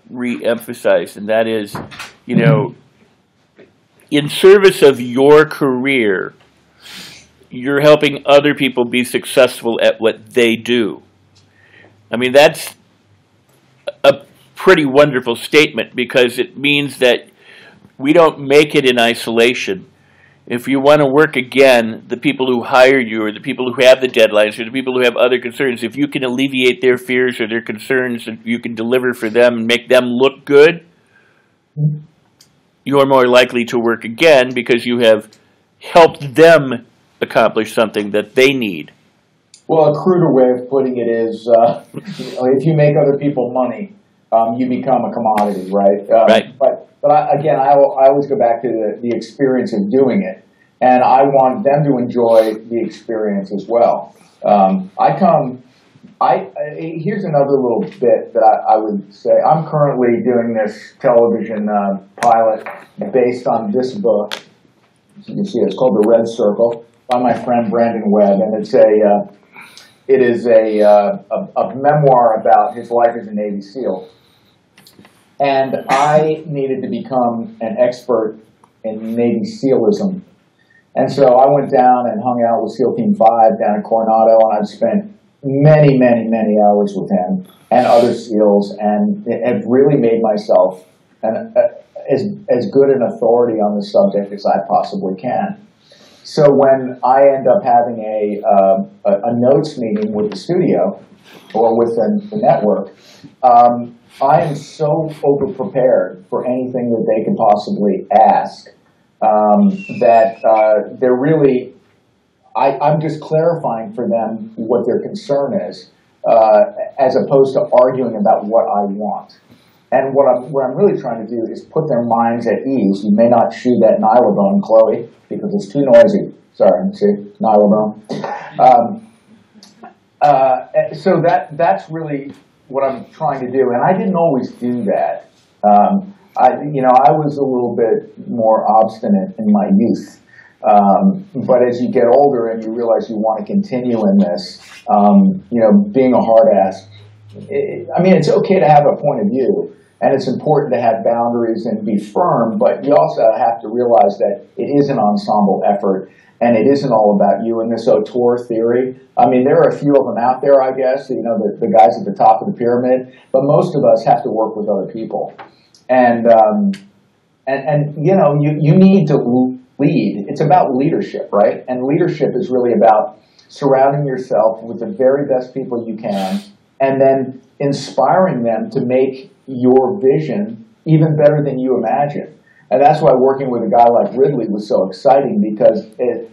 re-emphasize, and that is, in service of your career, you're helping other people be successful at what they do. I mean, that's a pretty wonderful statement, because it means that we don't make it in isolation. If you want to work again, the people who hire you, or the people who have the deadlines, or the people who have other concerns, if you can alleviate their fears or their concerns, and you can deliver for them and make them look good, you're more likely to work again, because you have helped them accomplish something that they need. Well, a cruder way of putting it is, if you make other people money, you become a commodity, right? Right. But I always go back to the experience of doing it, and I want them to enjoy the experience as well. Here's another little bit that I would say. I'm currently doing this television pilot based on this book. As you can see, it's called The Red Circle, by my friend Brandon Webb, and it's it is a memoir about his life as a Navy SEAL. And I needed to become an expert in Navy SEAlism. And so I went down and hung out with SEAL Team 5 down in Coronado, and I've spent many, many, many hours with him and other SEALs, and have really made myself as good an authority on the subject as I possibly can. So when I end up having a notes meeting with the studio or with the network, I am so over-prepared for anything that they can possibly ask that they're really, I'm just clarifying for them what their concern is, as opposed to arguing about what I want. And what I'm really trying to do is put their minds at ease. You may not shoot that nylabone, Chloe, because it's too noisy. Sorry, see, nylabone. So that's really what I'm trying to do, and I didn't always do that. I was a little bit more obstinate in my youth, but as you get older and you realize you want to continue in this, being a hard ass. It's okay to have a point of view, and it's important to have boundaries and be firm, but you also have to realize that it is an ensemble effort, and it isn't all about you. And this auteur theory, there are a few of them out there, I guess, the guys at the top of the pyramid, but most of us have to work with other people. And you need to lead. It's about leadership, right? And leadership is really about surrounding yourself with the very best people you can, and then inspiring them to make your vision even better than you imagine. And that's why working with a guy like Ridley was so exciting, because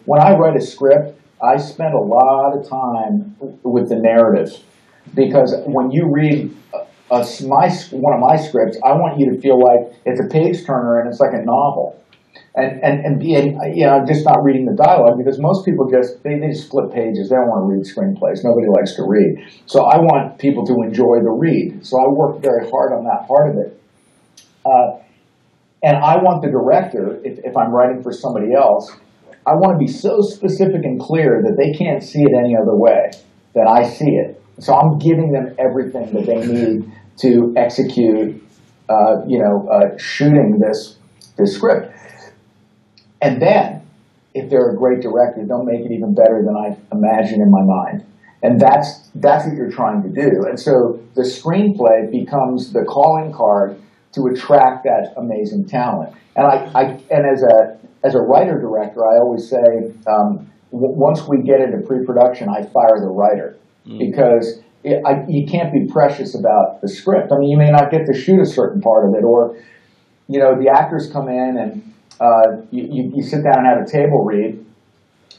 when I write a script, I spend a lot of time with the narrative. Because when you read one of my scripts, I want you to feel like it's a page turner and it's like a novel. And just not reading the dialogue, because most people they just flip pages. They don't want to read screenplays. Nobody likes to read. So I want people to enjoy the read. So I work very hard on that part of it. And I want the director, if I'm writing for somebody else, I want to be so specific and clear that they can't see it any other way than I see it. So I'm giving them everything that they need to execute, shooting this script. And then, if they're a great director, they'll make it even better than I imagine in my mind. And that's what you're trying to do. And so the screenplay becomes the calling card to attract that amazing talent. And as a writer-director, I always say, once we get into pre-production, I fire the writer. Because you can't be precious about the script. You may not get to shoot a certain part of it, or, the actors come in and you sit down and have a table read,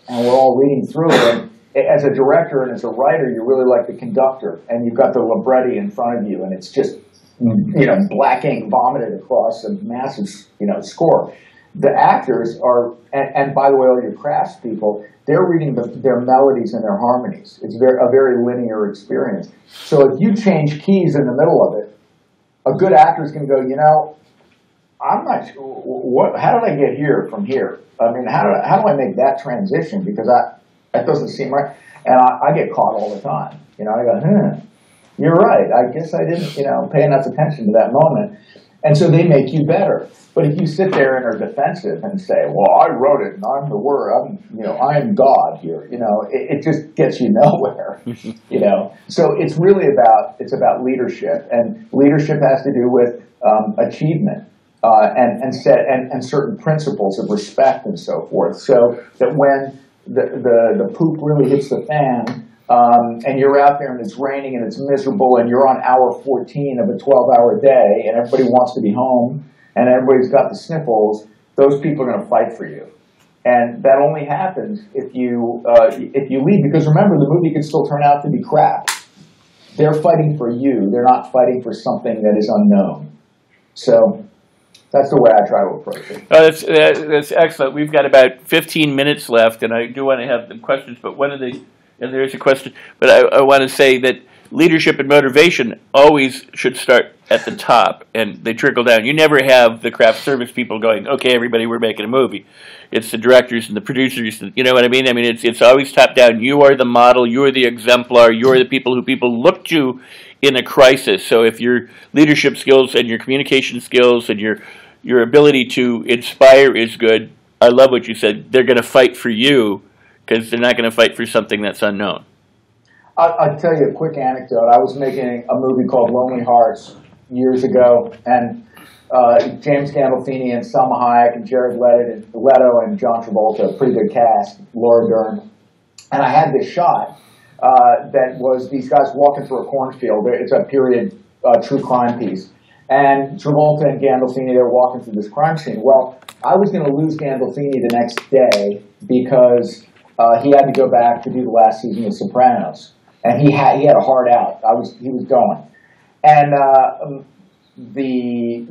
and we're all reading through it. And as a director and as a writer, you're really like the conductor, and you've got the libretti in front of you, and it's just, black ink vomited across a massive, score. The actors are, and by the way, all your craftspeople, they're reading their melodies and their harmonies. It's a very linear experience. So if you change keys in the middle of it, a good actor is going to go, I'm not sure, how did I get here from here? How do I make that transition? Because that doesn't seem right. And I get caught all the time. I go, you're right. I guess I didn't, pay enough attention to that moment. And so they make you better. But if you sit there and are defensive and say, well, I wrote it and I'm the word, I am God here, it just gets you nowhere, So it's really about leadership, and leadership has to do with achievement. And certain principles of respect and so forth, so that when the poop really hits the fan, and you're out there and it's raining and it's miserable and you're on hour 14 of a 12-hour day and everybody wants to be home and everybody's got the sniffles, those people are going to fight for you. And that only happens if you lead, because remember, the movie can still turn out to be crap. They're fighting for you. They're not fighting for something that is unknown. So that's the way I try to approach it. That's excellent. We've got about 15 minutes left, and I do want to have the questions, but and there's a question, but I want to say that leadership and motivation always should start at the top, and they trickle down. You never have the craft service people going, okay, everybody, we're making a movie. It's the directors and the producers, you know what I mean? I mean, it's always top down. You are the model, you are the exemplar, you are the people who people look to in a crisis. So if your leadership skills and your communication skills and your ability to inspire is good, I love what you said. They're going to fight for you because they're not going to fight for something that's unknown. I'll tell you a quick anecdote. I was making a movie called Lonely Hearts years ago, and James Gandolfini and Salma Hayek and Jared Leto and John Travolta, pretty good cast, Laura Dern. And I had this shot that was these guys walking through a cornfield. It's a period true crime piece. And Travolta and Gandolfini, they were walking through this crime scene. Well, I was going to lose Gandolfini the next day because he had to go back to do the last season of Sopranos. And he had a hard out. He was going. And the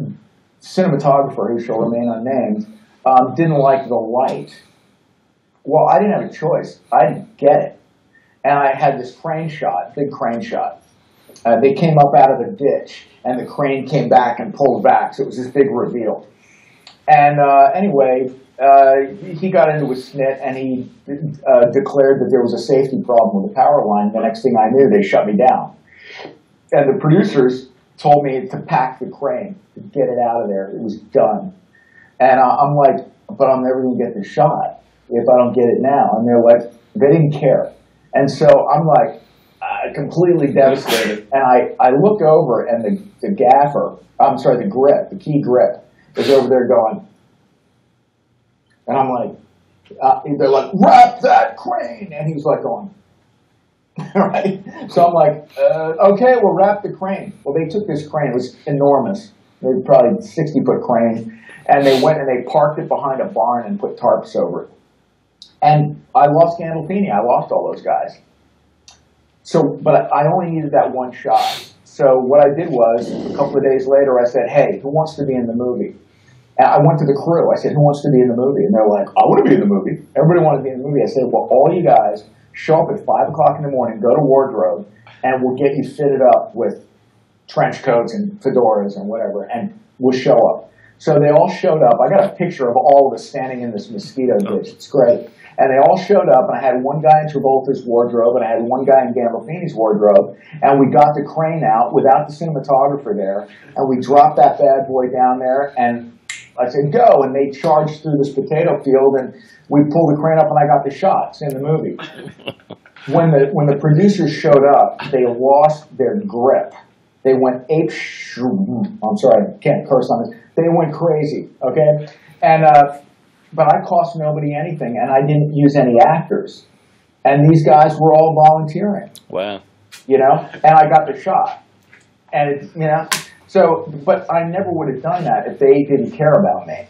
cinematographer, who shall remain unnamed, didn't like the light. Well, I didn't have a choice. I didn't get it. And I had this crane shot, big crane shot. They came up out of the ditch, and the crane came back and pulled back, so it was this big reveal. And anyway, he got into a snit, and he declared that there was a safety problem with the power line. The next thing I knew, they shut me down. And the producers told me to pack the crane, to get it out of there. It was done. And I'm like, but I'm never going to get the shot if I don't get it now. And they're like, they didn't care. And so I'm like, completely devastated. And I look over, and the gaffer, the grip, the key grip, is over there going. And I'm like, they're like, wrap that crane. And he's like going, right? So I'm like, okay, we'll wrap the crane. Well, they took this crane. It was enormous. It was probably 60-foot crane. And they went and they parked it behind a barn and put tarps over it. And I lost Gandolfini. I lost all those guys. So, but I only needed that one shot. So what I did was, a couple of days later, I said, hey, who wants to be in the movie? And I went to the crew. I said, who wants to be in the movie? And they're like, I want to be in the movie. Everybody wanted to be in the movie. I said, well, all you guys show up at 5 o'clock in the morning, go to wardrobe, and we'll get you fitted up with trench coats and fedoras and whatever, and we'll show up. So they all showed up. I got a picture of all of us standing in this mosquito ditch. It's great. And they all showed up, and I had one guy in Travolta's wardrobe, and I had one guy in Gandolfini's wardrobe, and we got the crane out without the cinematographer there, and we dropped that bad boy down there, and I said, go, and they charged through this potato field, and we pulled the crane up, and I got the shots in the movie. When the producers showed up, they lost their grip. They went I'm sorry, I can't curse on this. They went crazy, okay? And but I cost nobody anything, and I didn't use any actors. And these guys were all volunteering. Wow. You know, and I got the shot. And it's, you know, so, but I never would have done that if they didn't care about me.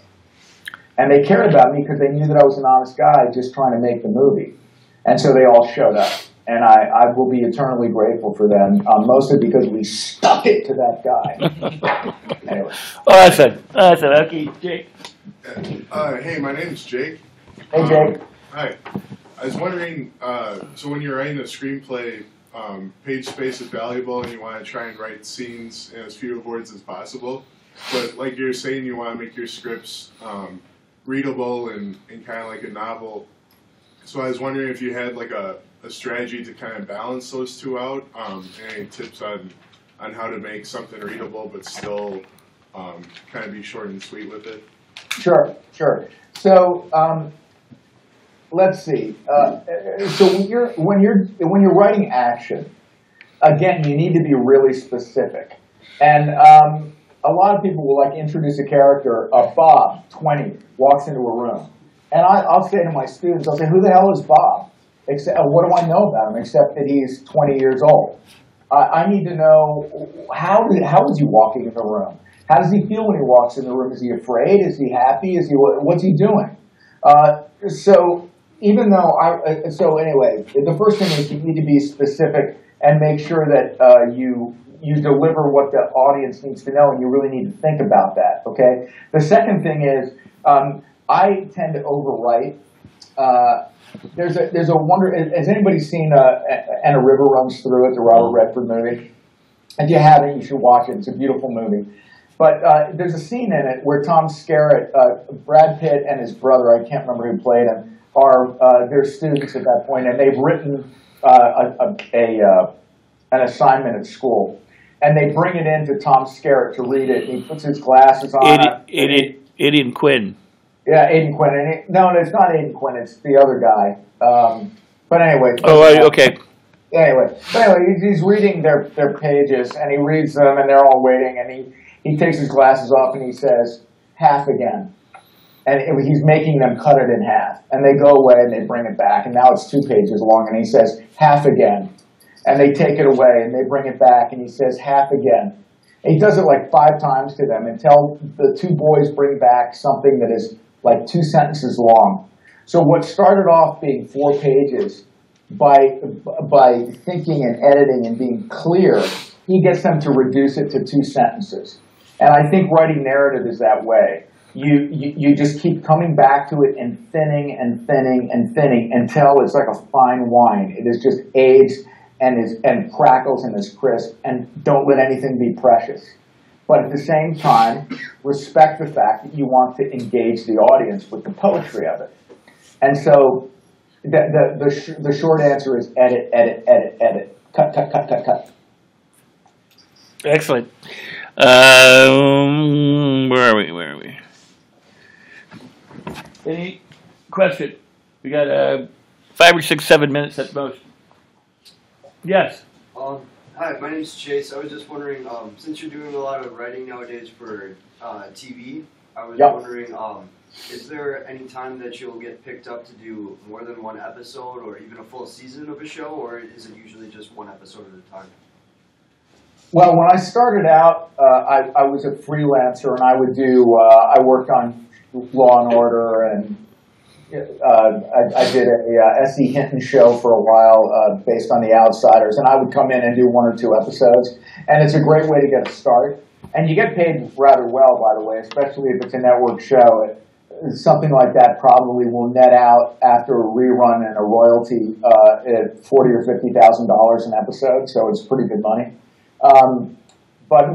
And they cared about me because they knew that I was an honest guy just trying to make the movie. And so they all showed up. And I will be eternally grateful for them, mostly because we stuck it to that guy. Anyway. Awesome. Okay, Jake. Hey, my name's Jake. Hey, Jake. Hi. I was wondering, so when you're writing a screenplay, page space is valuable and you want to try and write scenes in as few words as possible. But like you're saying, you want to make your scripts readable and kind of like a novel. So I was wondering if you had like a strategy to kind of balance those two out. Any tips on how to make something readable but still kind of be short and sweet with it? Sure. So let's see. So when you're writing action, again, you need to be really specific. And a lot of people will like introduce a character. Bob, 20, walks into a room, and I'll say to my students, I'll say, "Who the hell is Bob? What do I know about him except that he's 20 years old? I need to know how is he walking in the room." How does he feel when he walks in the room? Is he afraid? Is he happy? What's he doing? So even though so anyway, the first thing is you need to be specific and make sure that you deliver what the audience needs to know, and you really need to think about that. Okay. The second thing is I tend to overwrite. there's a wonder. Has anybody seen And a River Runs Through It, the Robert Redford movie? If you haven't, you should watch it. It's a beautiful movie. But there's a scene in it where Tom Skerritt, Brad Pitt, and his brother, I can't remember who played him, they're students at that point, and they've written an assignment at school. And they bring it in to Tom Skerritt to read it. And he puts his glasses on. Aidan Quinn. Yeah, Aidan Quinn. No, it's not Aidan Quinn. It's the other guy. But anyway. Okay. Anyway, he's reading their pages, and he reads them, and they're all waiting, and he takes his glasses off, and he says, half again. And he's making them cut it in half. And they go away, and they bring it back, and now it's 2 pages long, and he says, half again. And they take it away, and they bring it back, and he says, half again. And he does it like 5 times to them until the 2 boys bring back something that is like 2 sentences long. So what started off being 4 pages, by thinking and editing and being clear, he gets them to reduce it to 2 sentences. And I think writing narrative is that way. You just keep coming back to it and thinning and thinning and thinning until it's like a fine wine. It is just aged and crackles and is crisp, and don't let anything be precious. But at the same time, respect the fact that you want to engage the audience with the poetry of it. And so the short answer is edit, edit, edit, edit. Cut, cut, cut, cut, cut. Excellent. Where are we? Any question? We got 5 or 6, 7 minutes at most. Yes. Hi, my name's Chase. I was just wondering, since you're doing a lot of writing nowadays for TV, I was wondering, is there any time that you'll get picked up to do more than 1 episode or even a full season of a show, or is it usually just 1 episode at a time? Well, when I started out, I was a freelancer, and I would do, I worked on Law and Order, and I did a S.E. Hinton show for a while based on The Outsiders, and I would come in and do 1 or 2 episodes, and it's a great way to get a start. And you get paid rather well, by the way, especially if it's a network show. Something like that probably will net out after a rerun and a royalty at $40,000 or $50,000 an episode, so it's pretty good money. But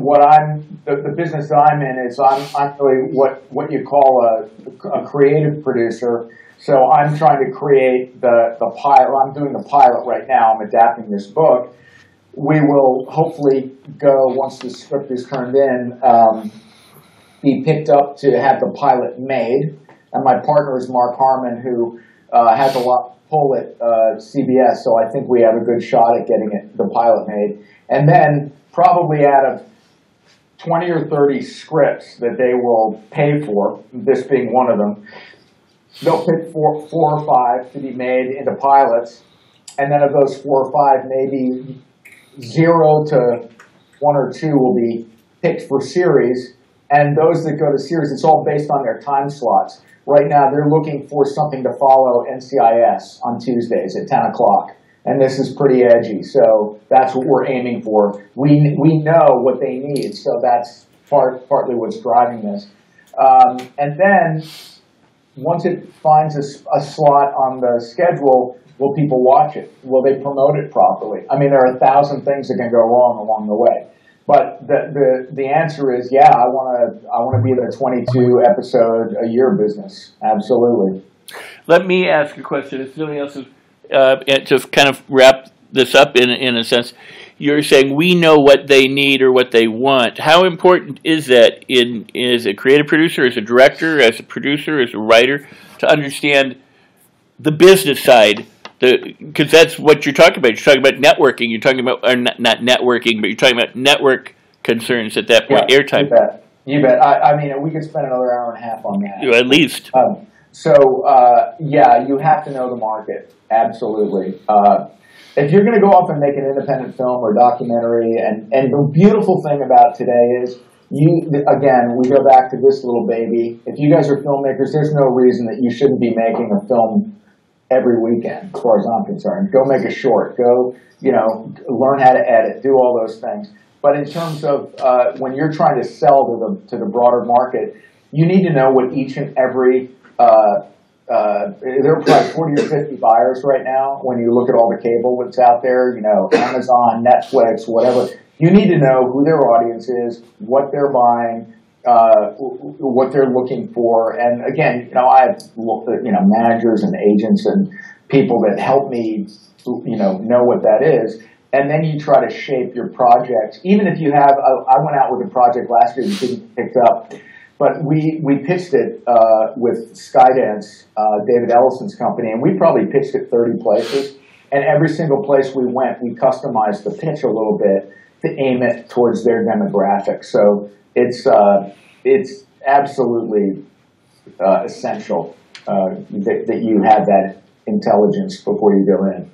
the business that I'm in is I'm really what you call a creative producer. So I'm trying to create the pilot. I'm doing the pilot right now. I'm adapting this book. We will hopefully go, once the script is turned in, be picked up to have the pilot made. And my partner is Mark Harmon, who has a lot to pull at CBS. So I think we have a good shot at getting the pilot made. And then probably out of 20 or 30 scripts that they will pay for, this being one of them, they'll pick 4 or 5 to be made into pilots, and then of those 4 or 5, maybe 0 to 1 or 2 will be picked for series, and those that go to series, it's all based on their time slots. Right now, they're looking for something to follow NCIS on Tuesdays at 10 o'clock, and this is pretty edgy, so that's what we're aiming for. We know what they need, so that's partly what's driving this. And then, once it finds a slot on the schedule, will people watch it? Will they promote it properly? I mean, there are 1,000 things that can go wrong along the way. But the answer is, yeah, I want to be in a 22 episode a year business. Absolutely. Let me ask a question. If somebody else is, to kind of wrap this up in a sense, you're saying we know what they need or what they want. How important is that as a creative producer, as a director, as a producer, as a writer, to understand the business side? Because that's what you're talking about. You're talking about networking. You're talking about, or not networking, but you're talking about network concerns at that point, airtime. You bet. I mean, we could spend another hour and a half on that. At least. Yeah, you have to know the market. Absolutely. If you're going to go off and make an independent film or documentary, and the beautiful thing about today is, again, we go back to this little baby. If you guys are filmmakers, there's no reason that you shouldn't be making a film every weekend, as far as I'm concerned. Go make a short. Go, learn how to edit. Do all those things. But in terms of when you're trying to sell to the broader market, you need to know what each and every there are probably 40 or 50 buyers right now. When you look at all the cable that's out there, you know, Amazon, Netflix, whatever, you need to know who their audience is, what they're buying, what they're looking for. And again, you know, I have, you know, managers and agents and people that help me, you know what that is. And then you try to shape your project. Even if you have, I went out with a project last year that didn't pick up, but we pitched it with Skydance, David Ellison's company, and we probably pitched it 30 places. And every single place we went, we customized the pitch a little bit to aim it towards their demographic. So it's absolutely essential that you have that intelligence before you go in.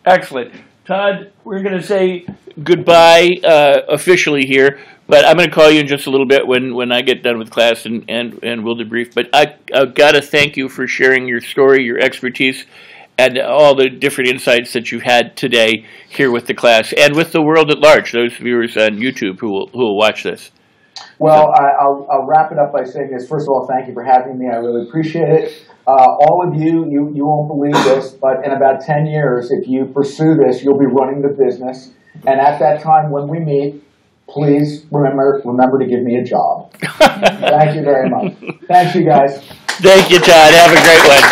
Excellent. Todd, we're going to say goodbye officially here, but I'm going to call you in just a little bit when I get done with class and we'll debrief. But I've got to thank you for sharing your story, your expertise, and all the different insights that you've had today here with the class and with the world at large, those viewers on YouTube who will watch this. Well, I'll wrap it up by saying this. First of all, thank you for having me. I really appreciate it. All of you won't believe this, but in about 10 years, if you pursue this, you'll be running the business. And at that time, when we meet, please remember to give me a job. Thank you very much. Thanks, you guys. Thank you, Todd. Have a great one.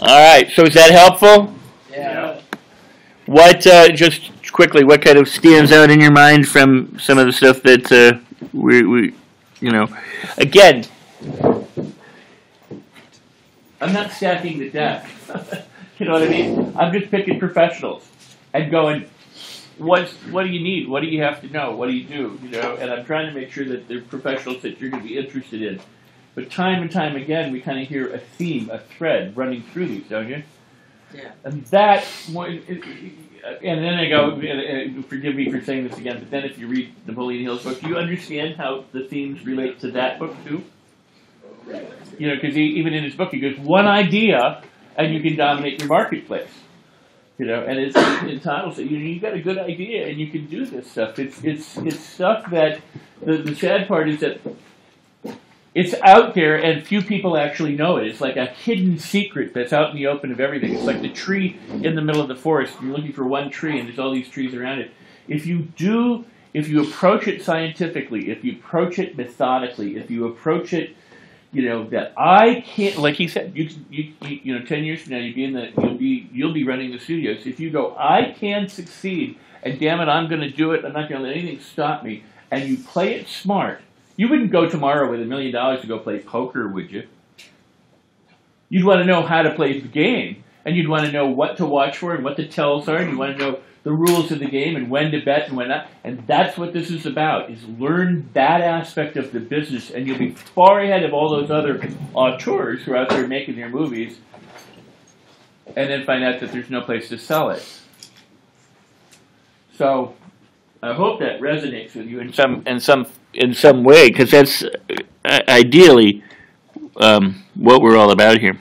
All right. So is that helpful? Yeah. What, just quickly, what kind of stands out in your mind from some of the stuff that we you know, again, I'm not stacking the deck. You know what I mean? I'm just picking professionals and going, what do you need? What do you have to know? What do you do? You know, and I'm trying to make sure that they're professionals that you're going to be interested in. But time and time again, we kind of hear a theme, a thread running through these, don't you? Yeah. And that, and then I go, and forgive me for saying this again, but then if you read Napoleon Hill's book, do you understand how the themes relate to that book too? You know, because even in his book, he goes, one idea, and you can dominate your marketplace. You know, and it's entitled, you got a good idea, and you can do this stuff. It's stuff that, the sad part is that it's out there, and few people actually know it. It's like a hidden secret that's out in the open of everything. It's like the tree in the middle of the forest. You're looking for one tree, and there's all these trees around it. If you approach it scientifically, if you approach it methodically, if you approach it, you know, that I can't, like he said, you know, 10 years from now, you'll be running the studios. If you go, I can succeed, and damn it, I'm going to do it. I'm not going to let anything stop me. And you play it smart. You wouldn't go tomorrow with $1 million to go play poker, would you? You'd want to know how to play the game, and you'd want to know what to watch for and what the tells are, and you want to know the rules of the game and when to bet and when not. And that's what this is about, is learn that aspect of the business, and you'll be far ahead of all those other auteurs who are out there making their movies, and then find out that there's no place to sell it. So I hope that resonates with you in some way, because that's ideally what we're all about here.